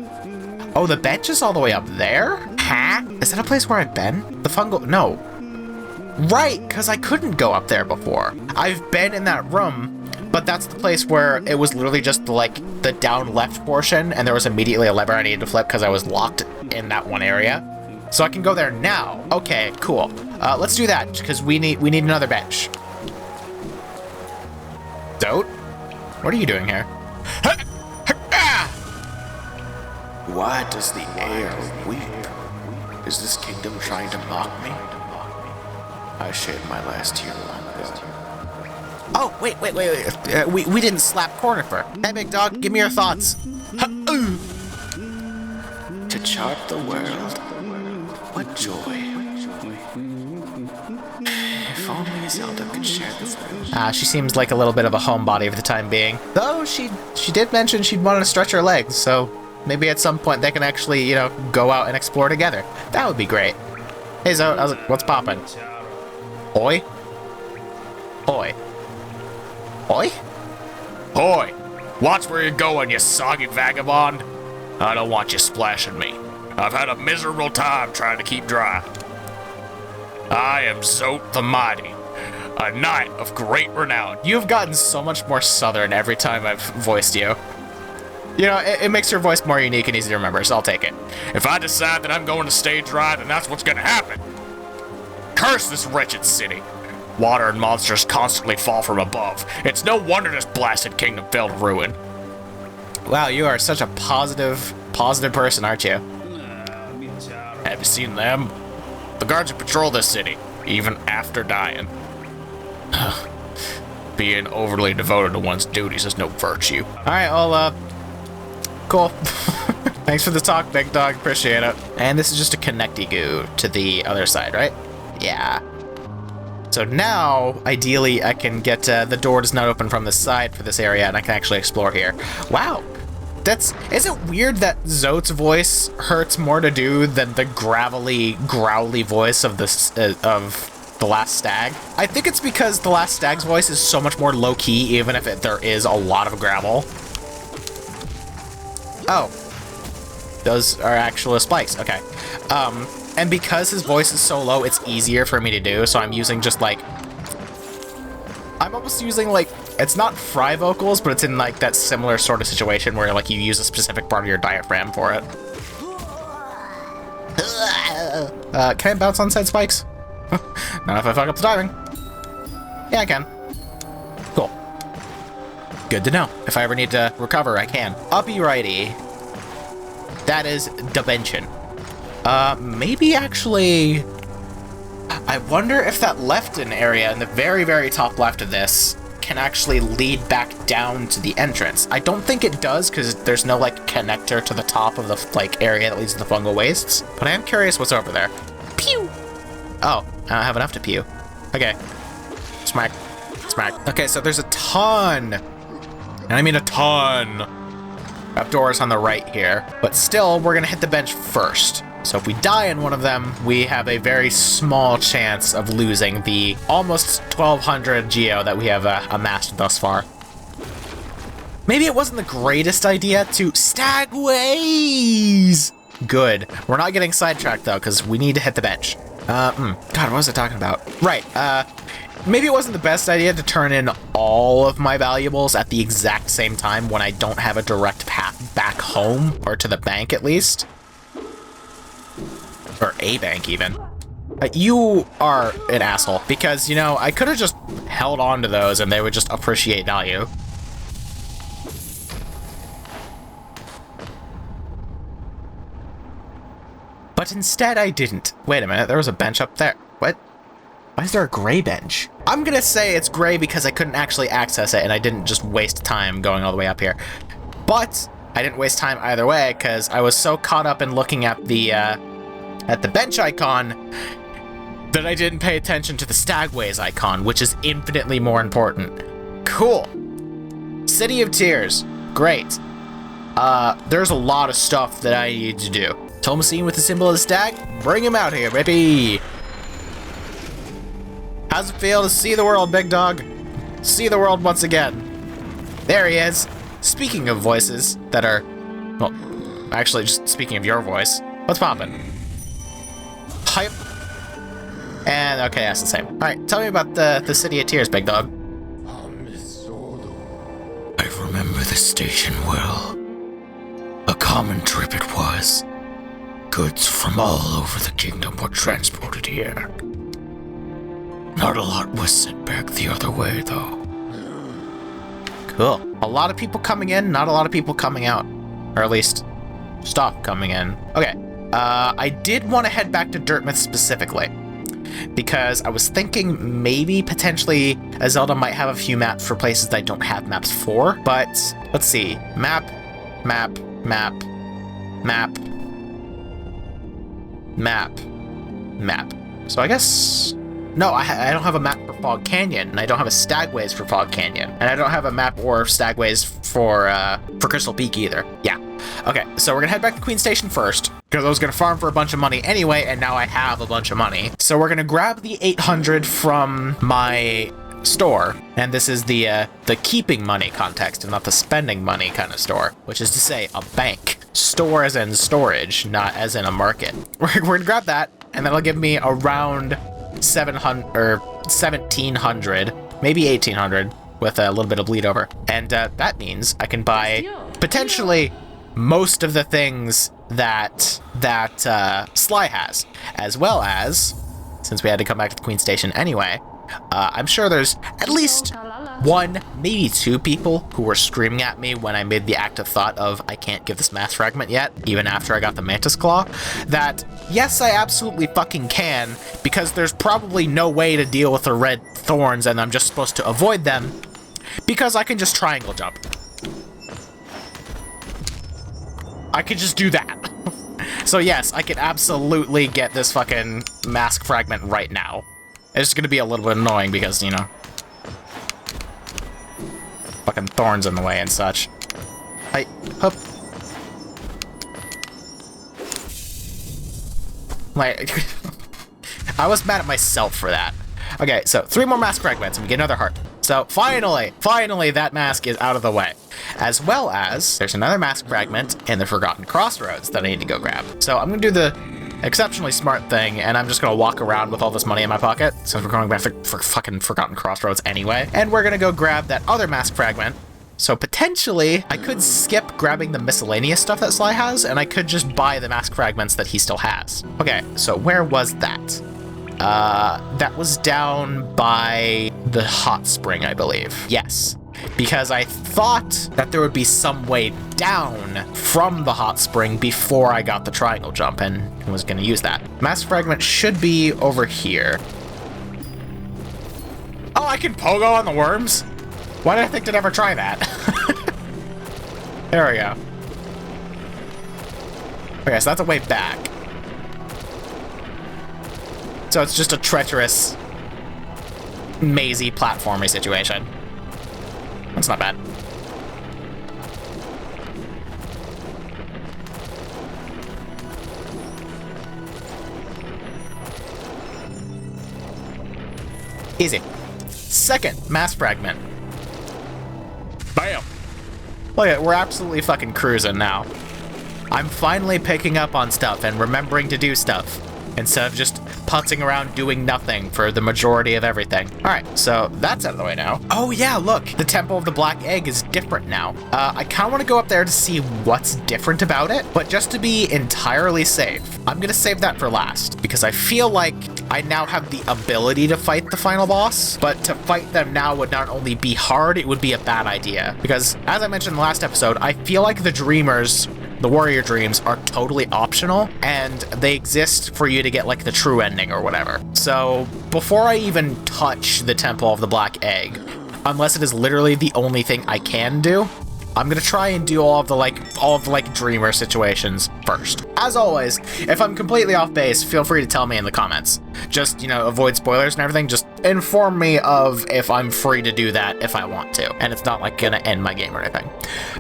Oh, the bench is all the way up there? Huh? Is that a place where I've been? The fungal... No. Right, because I couldn't go up there before. I've been in that room, but that's the place where it was literally just like the down left portion, and there was immediately a lever I needed to flip because I was locked in that one area. So I can go there now. Okay, cool. Let's do that, because we need another bench. Dote? What are you doing here? Why does the air weep? Is this kingdom trying to mock me? I shed my last tear long ago. Oh, wait. We didn't slap Cornifer. Hey, big dog, give me your thoughts. To chart the world, what joy. If only Zelda could share the thrill. She seems like a little bit of a homebody for the time being. Though she did mention she'd want to stretch her legs, so maybe at some point they can actually, you know, go out and explore together. That would be great. Hey Zo, what's poppin'? Oi? Oi. Oi? Oi! Watch where you're going, you soggy vagabond! I don't want you splashing me. I've had a miserable time trying to keep dry. I am Zote the Mighty, a knight of great renown. You've gotten so much more southern every time I've voiced you. You know, it makes your voice more unique and easy to remember, so I'll take it. If I decide that I'm going to stay dry, then that's what's gonna happen. Curse this wretched city. Water and monsters constantly fall from above. It's no wonder this blasted kingdom fell to ruin. Wow, you are such a positive person, aren't you? Have you seen them? The guards who patrol this city, even after dying. Being overly devoted to one's duties is no virtue. Alright, well, cool. Thanks for the talk, big dog. Appreciate it. And this is just a connecty-goo to the other side, right? Yeah. So now, ideally, I can get, the door does not open from this side for this area, and I can actually explore here. Wow. Is it weird that Zote's voice hurts more to do than the gravelly, growly voice of the Last Stag? I think it's because the Last Stag's voice is so much more low-key, even if there is a lot of gravel. Oh. Those are actual spikes, okay. And because his voice is so low, it's easier for me to do, so I'm using just, like... I'm almost using, like... It's not fry vocals, but it's in, like, that similar sort of situation where, like, you use a specific part of your diaphragm for it. Can I bounce on said spikes? Not if I fuck up the diving. Yeah, I can. Cool. Good to know. If I ever need to recover, I can. Uppy righty. That is dimension. Maybe actually... I wonder if that left-in area in the very, very top left of this can actually lead back down to the entrance. I don't think it does, because there's no, like, connector to the top of the, like, area that leads to the fungal wastes. But I am curious what's over there. Pew! Oh, I don't have enough to pew. Okay. Smack. Smack. Okay, so there's a ton, and I mean a ton, of doors on the right here. But still, we're gonna hit the bench first. So if we die in one of them, we have a very small chance of losing the almost 1200 geo that we have amassed thus far. Maybe it wasn't the greatest idea to stagways. Good. We're not getting sidetracked though, because we need to hit the bench. God, what was I talking about? Right, maybe it wasn't the best idea to turn in all of my valuables at the exact same time when I don't have a direct path back home, or to the bank at least. Or a bank, even. You are an asshole, because, you know, I could have just held on to those and they would just appreciate value. But instead I didn't. Wait a minute, there was a bench up there. What? Why is there a gray bench? I'm gonna say it's gray because I couldn't actually access it and I didn't just waste time going all the way up here. But I didn't waste time either way because I was so caught up in looking at the bench icon that I didn't pay attention to the stagways icon, which is infinitely more important. Cool. City of Tears. Great. There's a lot of stuff that I need to do. Thomasine with the symbol of the stag? Bring him out here, baby! How's it feel to see the world, big dog? See the world once again. There he is. Speaking of voices that are... Well, actually, just speaking of your voice. What's poppin'? Hype. And, okay, that's the same. Alright, tell me about the City of Tears, big dog. I remember the station well. A common trip it was. Goods from all over the kingdom were transported here. Not a lot was sent back the other way, though. Cool. A lot of people coming in, not a lot of people coming out. Or at least, stop coming in. Okay, I did want to head back to Dirtmouth specifically, because I was thinking maybe potentially Zelda might have a few maps for places that I don't have maps for, but let's see. Map. So I guess... No, I don't have a map for Fog Canyon, and I don't have a Stagways for Fog Canyon, and I don't have a map or Stagways for Crystal Peak either. Yeah. Okay, so we're gonna head back to Queen Station first, because I was gonna farm for a bunch of money anyway, and now I have a bunch of money. So we're gonna grab the 800 from my store, and this is the keeping money context and not the spending money kind of store, which is to say a bank. Store as in storage, not as in a market. We're gonna grab that, and that'll give me around 700 or 1700, maybe 1800 with a little bit of bleed over. And that means I can buy potentially most of the things that Sly has, as well as, since we had to come back to the Queen Station anyway, I'm sure there's at least one, maybe two people who were screaming at me when I made the active thought of I can't give this mass fragment yet, even after I got the Mantis Claw, that yes, I absolutely fucking can, because there's probably no way to deal with the red thorns and I'm just supposed to avoid them, because I can just triangle jump. I could just do that. So yes, I can absolutely get this fucking mask fragment right now. It's gonna be a little bit annoying because, you know, fucking thorns in the way and such. Hi, hup. Like, I was mad at myself for that. Okay, so 3 more mask fragments and we get another heart. So finally that mask is out of the way. As well as, there's another mask fragment in the Forgotten Crossroads that I need to go grab. So I'm gonna do the exceptionally smart thing, and I'm just gonna walk around with all this money in my pocket, since we're going back for fucking Forgotten Crossroads anyway. And we're gonna go grab that other mask fragment. So potentially, I could skip grabbing the miscellaneous stuff that Sly has, and I could just buy the mask fragments that he still has. Okay, so where was that? That was down by the hot spring, I believe. Yes. Because I thought that there would be some way down from the hot spring before I got the triangle jump, and was going to use that. Mass fragment should be over here. Oh, I can pogo on the worms? Why did I think to never try that? There we go. Okay, so that's a way back. So it's just a treacherous, mazy, platformy situation. That's not bad. Easy. Second mass fragment. Bam! Look at it, we're absolutely fucking cruising now. I'm finally picking up on stuff and remembering to do stuff instead of just putzing around doing nothing for the majority of everything. Alright, so that's out of the way now. Oh yeah, look, the Temple of the Black Egg is different now. I kind of want to go up there to see what's different about it, but just to be entirely safe, I'm gonna save that for last, because I feel like I now have the ability to fight the final boss, but to fight them now would not only be hard, it would be a bad idea. Because, as I mentioned in the last episode, I feel like the Dreamers, the Warrior Dreams, are totally optional, and they exist for you to get, like, the true ending or whatever. So, before I even touch the Temple of the Black Egg, unless it is literally the only thing I can do, I'm gonna try and do all of the Dreamer situations first. As always, if I'm completely off base, feel free to tell me in the comments. Just, you know, avoid spoilers and everything, just inform me of if I'm free to do that if I want to, and it's not like gonna end my game or anything.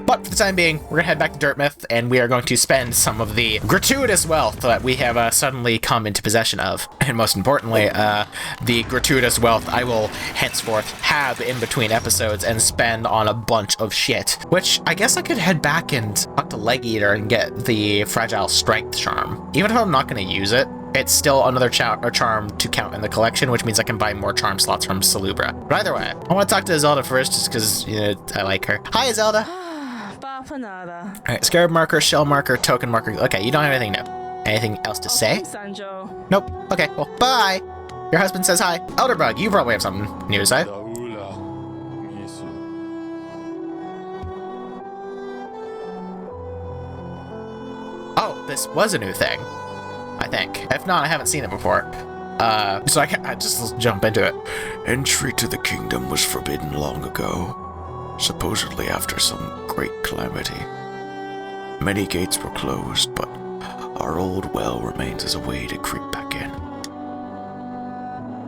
But for the time being, we're gonna head back to Dirtmouth, and we are going to spend some of the gratuitous wealth that we have suddenly come into possession of. And most importantly, the gratuitous wealth I will henceforth have in between episodes and spend on a bunch of shit. Which, I guess I could head back and talk to Leg Eater and get the Fragile Strength Charm. Even if I'm not gonna use it, it's still another charm to count in the collection, which means I can buy more charm slots from Salubra. But either way, I want to talk to Zelda first, just because, you know, I like her. Hi, Zelda! Alright, Scarab Marker, Shell Marker, Token Marker. Okay, you don't have anything new. Anything else to say? Nope. Okay, well, bye! Your husband says hi. Elderbug, you probably have something new to say. Oh, this was a new thing. I think. If not, I haven't seen it before. So I just jump into it. Entry to the kingdom was forbidden long ago, supposedly after some great calamity. Many gates were closed, but our old well remains as a way to creep back in.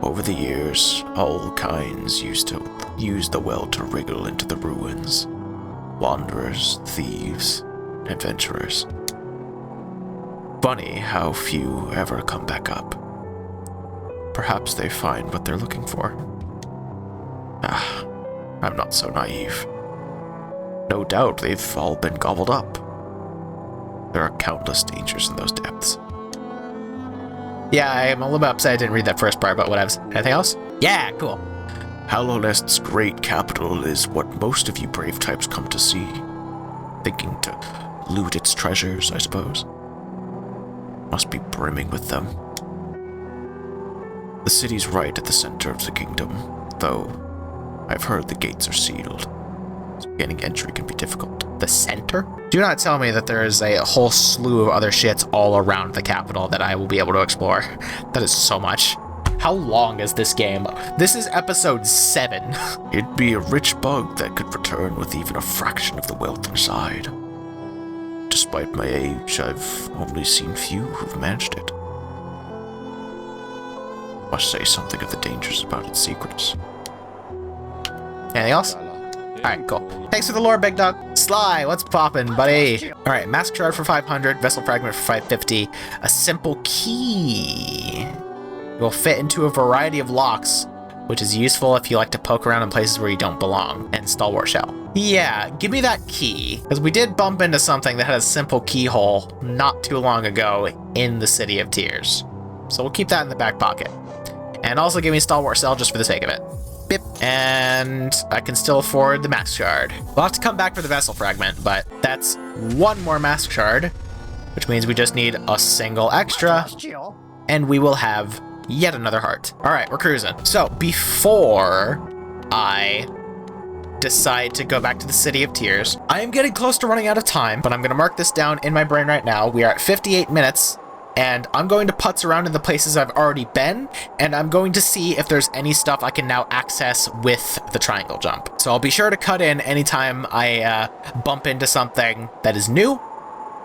Over the years, all kinds used to use the well to wriggle into the ruins. Wanderers, thieves, adventurers. Funny how few ever come back up. Perhaps they find what they're looking for. I'm not so naive. No doubt they've all been gobbled up. There are countless dangers in those depths. Yeah, I'm a little bit upset I didn't read that first part, but whatevs. Anything else? Yeah, cool. Hallownest's great capital is what most of you brave types come to see. Thinking to loot its treasures, I suppose. Must be brimming with them. The city's right at the center of the kingdom, though I've heard the gates are sealed. So gaining entry can be difficult. The center? Do not tell me that there is a whole slew of other shits all around the capital that I will be able to explore. That is so much. How long is this game? This is episode 7. It'd be a rich bug that could return with even a fraction of the wealth inside. Despite my age, I've only seen few who've managed it. Must say something of the dangers about its secrets. Anything else? Alright, cool. Thanks for the lore, big dog. Sly, what's poppin', buddy? Alright, Mask Shard for 500, Vessel Fragment for 550, a simple key. It will fit into a variety of locks, which is useful if you like to poke around in places where you don't belong, and Stalwart Shell. Yeah, give me that key, because we did bump into something that had a simple keyhole not too long ago in the City of Tears. So we'll keep that in the back pocket. And also give me Stalwart Cell just for the sake of it. Bip. And I can still afford the Mask Shard. We'll have to come back for the Vessel Fragment, but that's one more Mask Shard, which means we just need a single extra, and we will have yet another heart. Alright, we're cruising. So, before I decide to go back to the City of Tears, I am getting close to running out of time, but I'm going to mark this down in my brain right now. We are at 58 minutes and I'm going to putz around in the places I've already been, and I'm going to see if there's any stuff I can now access with the triangle jump. So I'll be sure to cut in anytime I bump into something that is new,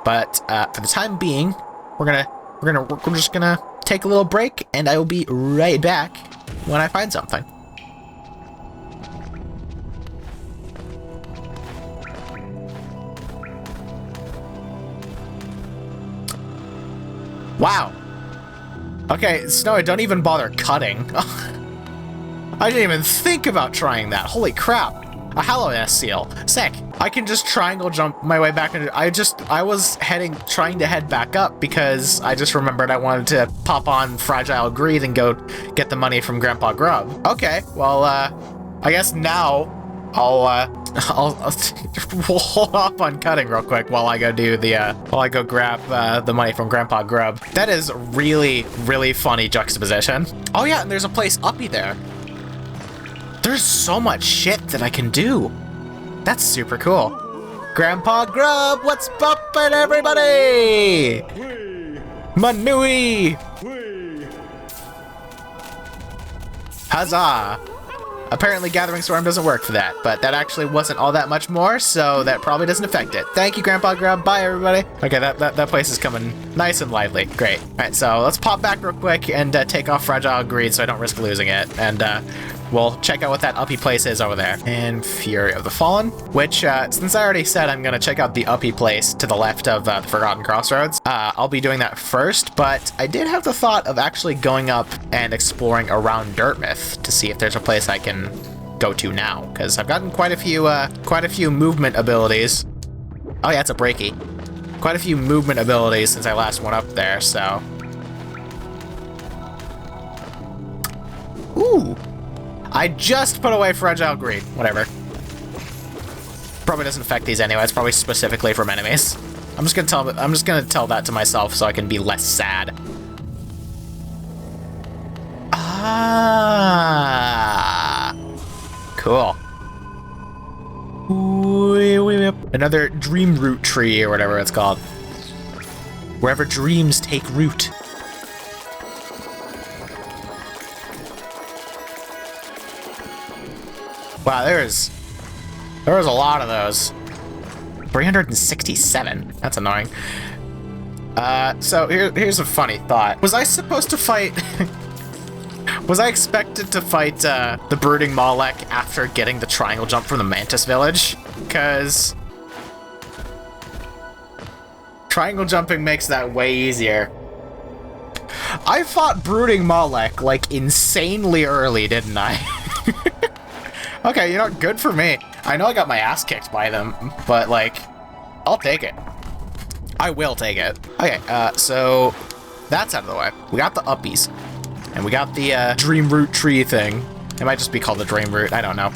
but for the time being, we're just gonna take a little break, and I will be right back when I find something. Wow. Okay, Snowy, don't even bother cutting. I didn't even think about trying that. Holy crap. A Hallownest seal. Sick. I can just triangle jump my way back into... I was trying to head back up because I just remembered I wanted to pop on Fragile Greed and go get the money from Grandpa Grub. Okay, well, I guess now I'll we'll hold off on cutting real quick while I go do the while I go grab the money from Grandpa Grub. That is really, really funny juxtaposition. Oh yeah, and there's a place uppy there. There's so much shit that I can do. That's super cool. Grandpa Grub, what's bumpin', everybody? Manui! Huzzah! Apparently Gathering Storm doesn't work for that, but that actually wasn't all that much more, so that probably doesn't affect it. Thank you, Grandpa Grub. Bye, everybody. Okay, that place is coming nice and lively. Great. All right, so let's pop back real quick and take off Fragile Greed so I don't risk losing it, and we'll check out what that uppy place is over there. And Fury of the Fallen, which, since I already said I'm gonna check out the uppy place to the left of the Forgotten Crossroads, I'll be doing that first, but I did have the thought of actually going up and exploring around Dirtmouth to see if there's a place I can go to now, because I've gotten quite a few movement abilities. Oh yeah, it's a breaky. Quite a few movement abilities since I last went up there, so... Ooh! I just put away Fragile Greed. Whatever. Probably doesn't affect these anyway. It's probably specifically from enemies. I'm just gonna tell that to myself so I can be less sad. Ah, cool. Another dream root tree or whatever it's called. Wherever dreams take root. Wow, there was a lot of those. 367. That's annoying. So here's a funny thought. Was I supposed to fight... Was I expected to fight the Brooding Malek after getting the triangle jump from the Mantis Village? Because... triangle jumping makes that way easier. I fought Brooding Malek, like, insanely early, didn't I? Okay, you know, good for me. I know I got my ass kicked by them, but, like, I'll take it. I will take it. Okay, so that's out of the way. We got the uppies, and we got the Dream Root tree thing. It might just be called the Dream Root, I don't know.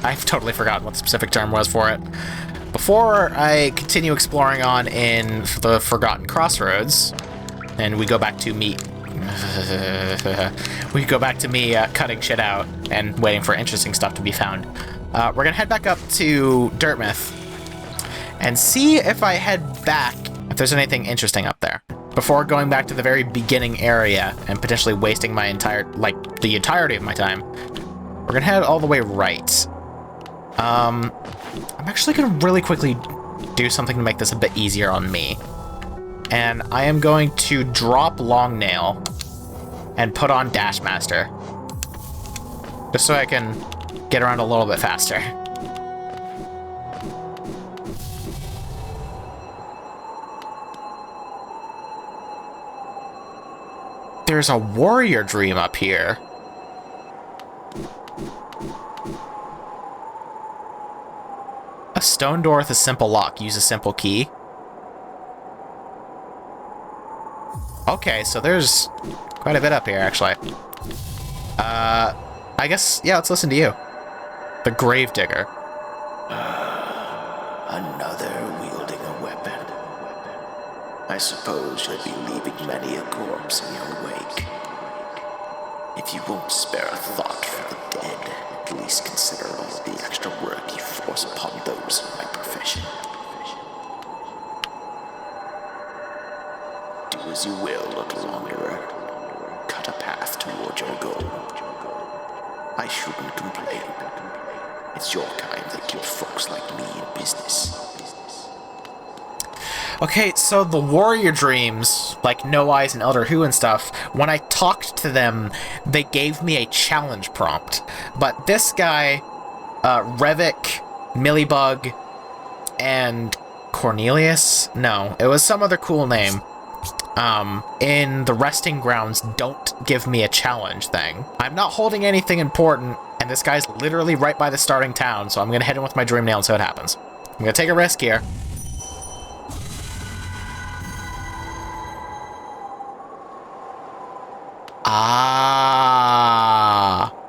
I've totally forgotten what the specific term was for it. Before I continue exploring on in the Forgotten Crossroads, and we go back to me... we go back to me cutting shit out and waiting for interesting stuff to be found. We're gonna head back up to Dirtmouth and see if I head back, if there's anything interesting up there, before going back to the very beginning area and potentially wasting my the entirety of my time. We're gonna head all the way right. I'm actually gonna really quickly do something to make this a bit easier on me. And I am going to drop Longnail and put on Dashmaster. Just so I can get around a little bit faster. There's a warrior dream up here. A stone door with a simple lock. Use a simple key. Okay, so there's quite a bit up here, actually. I guess, yeah, let's listen to you. The Gravedigger. Another wielding a weapon. I suppose you'll be leaving many a corpse in your wake. If you won't spare a thought for the dead, at least consider all the extra work you force upon those in my profession. Do as you will, little wanderer. Cut a path toward your goal. I shouldn't complain. It's your kind that keeps folks like me in business. Okay, so the warrior dreams, like No Eyes and Elder Who and stuff, when I talked to them, they gave me a challenge prompt. But this guy, Revik, Millibug, and Cornelius? No, it was some other cool name. In the resting grounds, don't give me a challenge thing. I'm not holding anything important, and this guy's literally right by the starting town, so I'm gonna hit him with my dream nail and see what happens. I'm gonna take a risk here. Ah,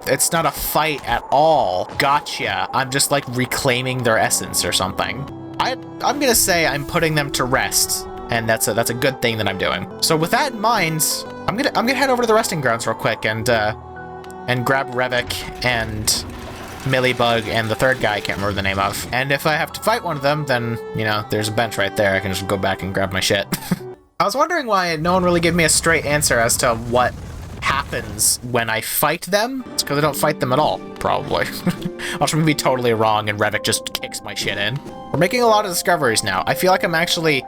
it's not a fight at all. Gotcha. I'm just like reclaiming their essence or something. I'm gonna say I'm putting them to rest, and that's a good thing that I'm doing. So with that in mind, I'm gonna head over to the resting grounds real quick and grab Revik and Millibug and the third guy I can't remember the name of. And if I have to fight one of them, then you know there's a bench right there. I can just go back and grab my shit. I was wondering why no one really gave me a straight answer as to what happens when I fight them. It's because I don't fight them at all, probably. I'll just be totally wrong and Revik just kicks my shit in. We're making a lot of discoveries now. I feel like I'm actually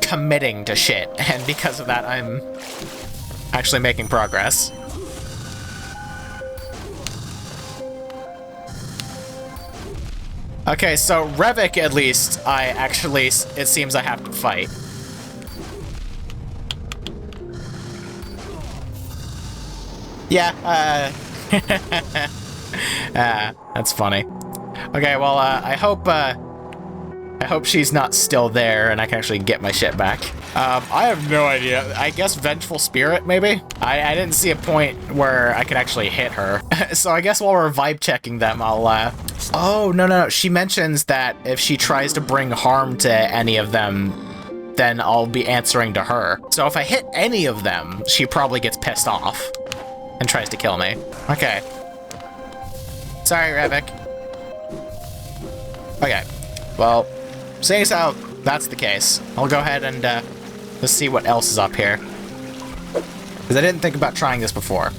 committing to shit, and because of that, I'm actually making progress. Okay, so Revik, at least, it seems I have to fight. Yeah, that's funny. Okay, well, I hope she's not still there and I can actually get my shit back. I have no idea. I guess Vengeful Spirit, maybe? I didn't see a point where I could actually hit her. So I guess while we're vibe checking them, I'll, oh, no. She mentions that if she tries to bring harm to any of them, then I'll be answering to her. So if I hit any of them, she probably gets pissed off and tries to kill me. Okay. Sorry, Revik. Okay. Well, seeing as how that's the case, I'll go ahead and let's see what else is up here. Because I didn't think about trying this before.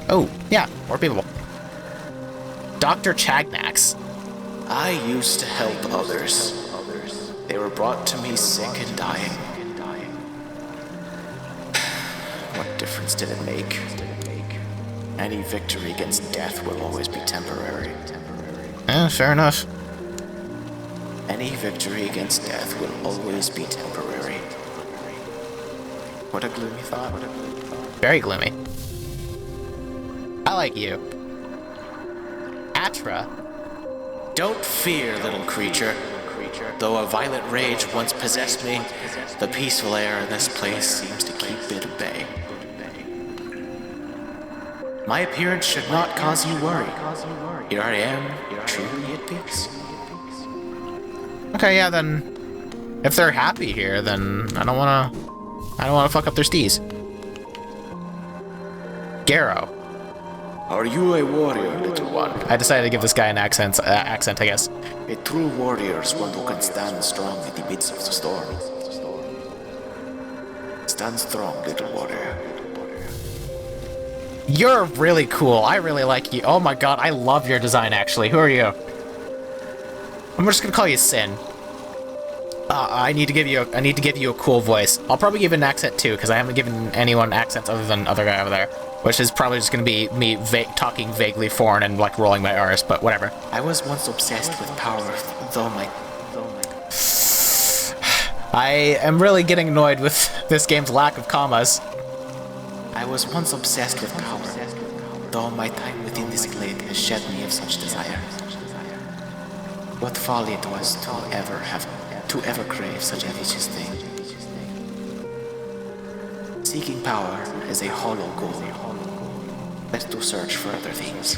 Oh, yeah, more people. Dr. Chagnax. I used to help others. They were brought to me sick and dying. What difference did it make? Any victory against death will always be temporary. Fair enough. Any victory against death will always be temporary. What a gloomy thought. Very gloomy. I like you. Atra. Don't fear, little creature. Though a violent rage once possessed me, the peaceful air in this place seems to keep it at bay. My appearance should not cause you worry. Here I am, truly at peace. Okay, yeah, then if they're happy here, then I don't wanna fuck up their steez. Garrow. Are you a warrior, little one? I decided to give this guy an accent, I guess. A true warrior is one who can stand strong in the midst of the storm. Stand strong, little warrior. You're really cool. I really like you. Oh my god, I love your design, actually. Who are you? I'm just gonna call you Sin. I need to give you a cool voice. I'll probably give an accent too, because I haven't given anyone accents other than other guy over there, which is probably just gonna be me talking vaguely foreign and like rolling my R's, but whatever. I was once obsessed with power, though my I am really getting annoyed with this game's lack of commas. I was once obsessed with power, though my time within this glade has shed me of such desire. What folly it was to ever crave such a vicious thing. Seeking power is a hollow goal. Let's do search for other things.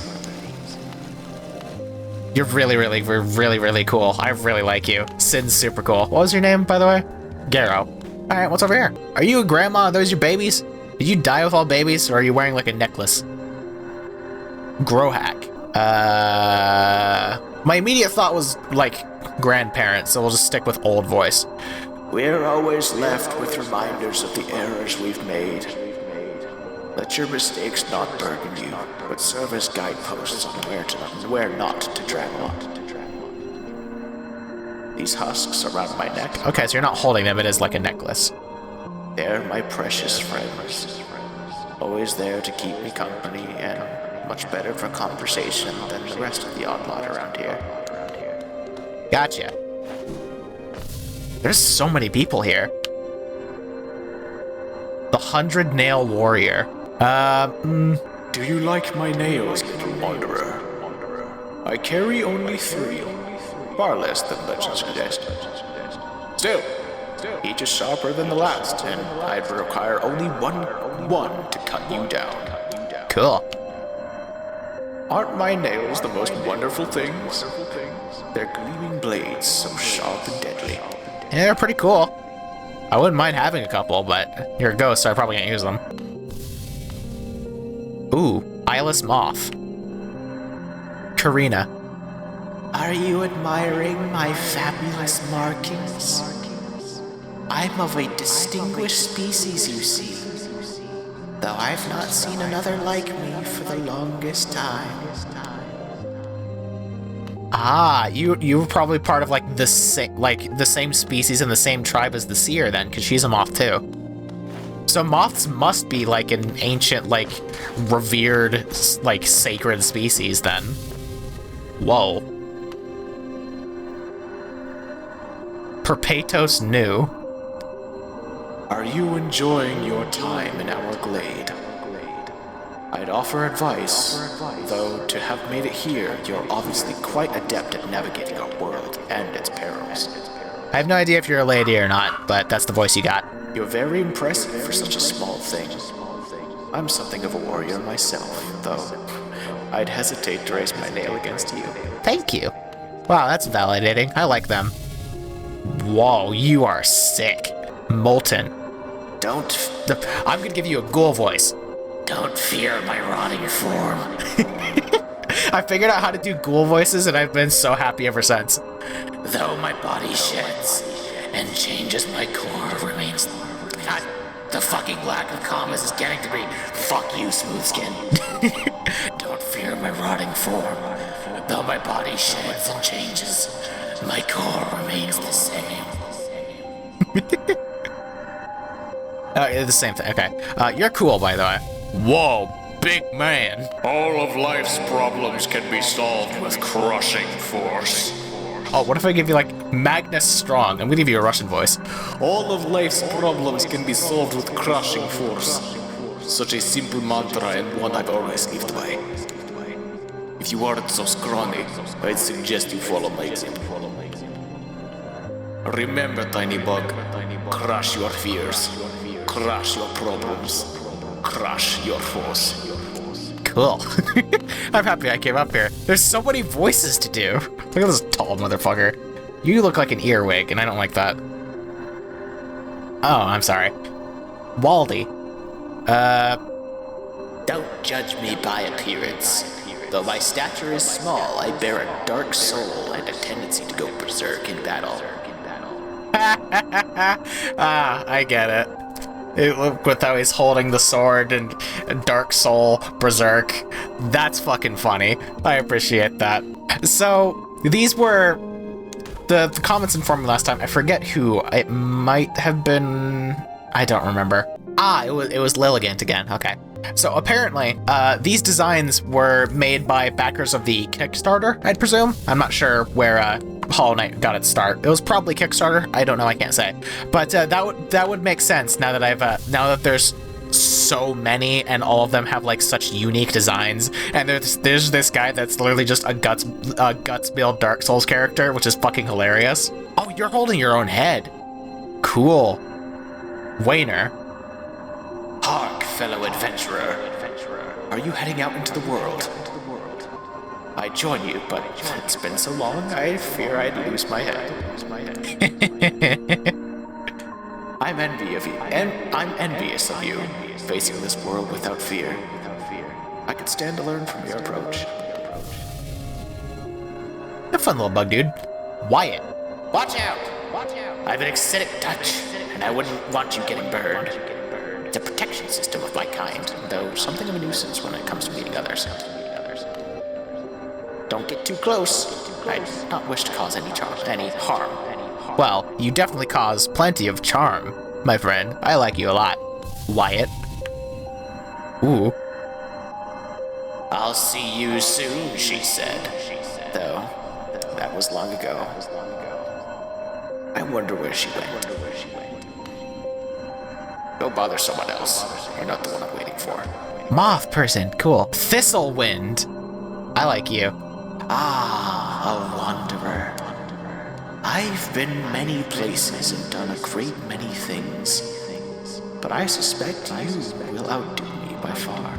You're really cool. I really like you. Sin's super cool. What was your name, by the way? Garrow. Alright, what's over here? Are you a grandma? Are those your babies? Did you die with all babies, or are you wearing like a necklace? Growhack. My immediate thought was like grandparents, so we'll just stick with old voice. We're always left with reminders of the errors we've made. Let your mistakes not burden you, but serve as guideposts on where not to travel. These husks around my neck, Okay, so you're not holding them, it is like a necklace. they're my precious friends. Always there to keep me company and much better for conversation than the rest of the odd lot around here. Gotcha. There's so many people here. The 100-Nail Warrior. Do you like my nails, little wanderer? I carry only 3, far less than legend suggests. Still, each is sharper than the last, and I'd require only one to cut you down. Cool. Aren't my nails the most wonderful things? They're gleaming blades, so sharp and deadly. Yeah, they're pretty cool. I wouldn't mind having a couple, but you're a ghost, so I probably can't use them. Ooh, Eyeless Moth. Karina. Are you admiring my fabulous markings? I'm of a distinguished species, you see. Though I've not seen another like me for the longest time. Ah, you were probably part of like the same species and the same tribe as the Seer then, because she's a moth too. So moths must be like an ancient, like revered, like sacred species then. Whoa. Perpetuos Nu. Are you enjoying your time in our glade? I'd offer advice, though to have made it here, you're obviously quite adept at navigating our world and its perils. I have no idea if you're a lady or not, but that's the voice you got. You're very impressive for such a small thing. I'm something of a warrior myself, though I'd hesitate to raise my nail against you. Thank you. Wow, that's validating. I like them. Whoa, you are sick. Molten. I'm gonna give you a ghoul voice. Don't fear my rotting form. I figured out how to do ghoul voices, and I've been so happy ever since. Though my body sheds and changes, my core remains. God, the fucking lack of commas is getting to me. Fuck you, smooth skin. Don't fear my rotting form. Though my body sheds and changes, my core remains the same. The same thing. Okay. You're cool, by the way. Whoa, big man. All of life's problems can be solved with crushing force. Oh, what if I give you like Magnus Strong? I'm gonna give you a Russian voice. All of life's problems can be solved with crushing force. Such a simple mantra and one I've always lived by. If you aren't so scrawny, I'd suggest you follow my example. Remember, tiny bug, crush your fears, crush your problems, crush your foes. Cool. I'm happy I came up here. There's so many voices to do. Look at this tall motherfucker. You look like an earwig, and I don't like that. Oh, I'm sorry. Waldy. Don't judge me by appearance. Though my stature is small, I bear a dark soul and a tendency to go berserk in battle. I get it. With how he's holding the sword and Dark Soul, Berserk. That's fucking funny. I appreciate that. So, these were the comments informed me last time. I forget who. It might have been... I don't remember. It was Lilligant again. Okay. So apparently, these designs were made by backers of the Kickstarter, I'd presume. I'm not sure where Hollow Knight got its start. It was probably Kickstarter. I don't know. I can't say. But that would make sense now that now that there's so many and all of them have like such unique designs. And there's this guy that's literally just a guts build Dark Souls character, which is fucking hilarious. Oh, you're holding your own head. Cool. Wayner. Hark, fellow adventurer. Are you heading out into the world? I join you, but it's been so long, I fear I'd lose my head. I'm envious of you, facing this world without fear. I could stand to learn from your approach. A fun little bug dude. Wyatt. Watch out! I have an acidic touch, and I wouldn't want you getting burned. It's a protection system of my kind, though something of a nuisance when it comes to meeting others. Don't get too close. I do not wish to cause any harm. Well, you definitely cause plenty of charm, my friend. I like you a lot. Wyatt. Ooh. I'll see you soon, she said. Though, that was long ago. I wonder where she went. Go bother someone else. You're not the one I'm waiting for. Moth person, cool. Thistlewind. I like you. Ah, a wanderer. I've been many places and done a great many things, but I suspect you will outdo me by far.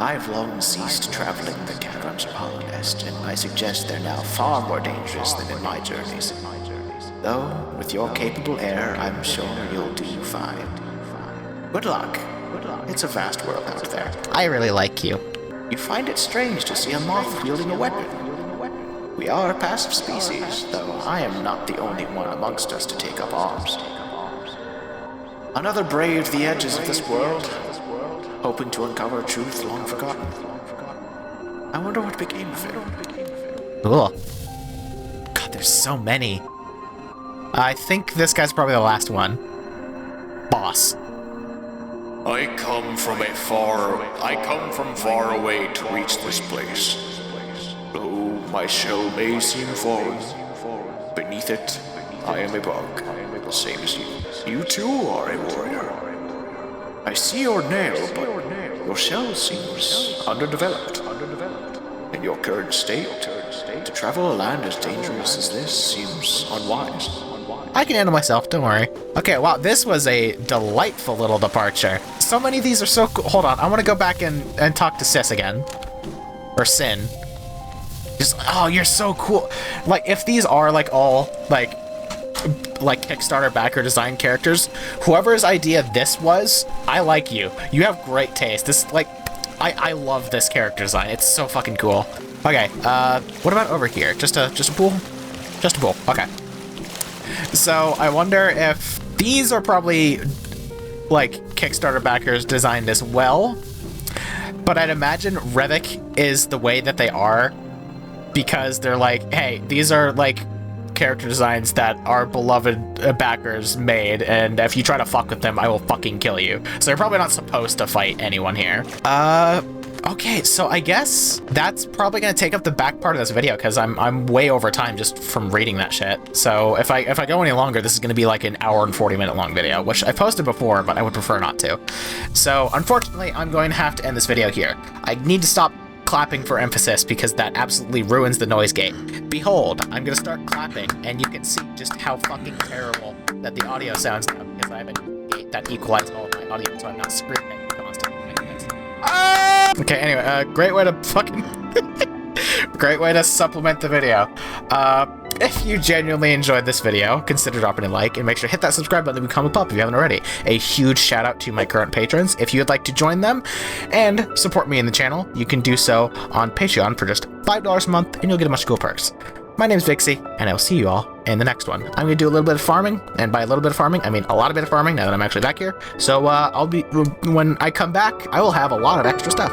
I've long ceased traveling the caverns of Hollownest, and I suggest they're now far more dangerous than in my journeys. Though, with your capable heir, I'm sure you'll do fine. Good luck. It's a vast world out there. I really like you. You find it strange to see a moth wielding a weapon. We are a passive species, though I am not the only one amongst us to take up arms. Another braved the edges of this world, hoping to uncover truth long forgotten. I wonder what became of it. Cool. God, there's so many. I think this guy's probably the last one. Boss. I come from far away to reach this place. Though my shell may seem foreign, beneath it, I am a bug, the same as you. You too are a warrior. I see your nail, but your shell seems underdeveloped. In your current state, to travel a land as dangerous as this seems unwise. I can handle myself, don't worry. Okay, wow, this was a delightful little departure. So many of these are so cool. Hold on, I want to go back and talk to Sis again. Or Sin. Just, oh, you're so cool. Like, if these are, like, all, like Kickstarter backer design characters, whoever's idea this was, I like you. You have great taste. This, like, I love this character design. It's so fucking cool. Okay, what about over here? Just a pool? Just a pool, okay. So, I wonder if these are probably, like, Kickstarter backers designed as well, but I'd imagine Revik is the way that they are because they're like, hey, these are, like, character designs that our beloved backers made, and if you try to fuck with them, I will fucking kill you. So you're probably not supposed to fight anyone here. Okay, so I guess that's probably gonna take up the back part of this video because I'm way over time just from reading that shit. So if I go any longer, this is gonna be like an hour and 40-minute long video, which I posted before, but I would prefer not to. So unfortunately, I'm going to have to end this video here. I need to stop clapping for emphasis because that absolutely ruins the noise gate. Behold, I'm gonna start clapping, and you can see just how fucking terrible that the audio sounds now because I have a gate that equalizes all of my audio, so I'm not screaming constantly. Okay, anyway, great way to fucking great way to supplement the video. If you genuinely enjoyed this video, consider dropping a like and make sure to hit that subscribe button and become a pup if you haven't already. A huge shout out to my current patrons. If you would like to join them and support me in the channel, you can do so on Patreon for just $5 a month and you'll get a bunch of cool perks. My name's Vixie, and I'll see you all in the next one. I'm going to do a little bit of farming, and by a little bit of farming, I mean a lot of bit of farming now that I'm actually back here. So when I come back, I will have a lot of extra stuff.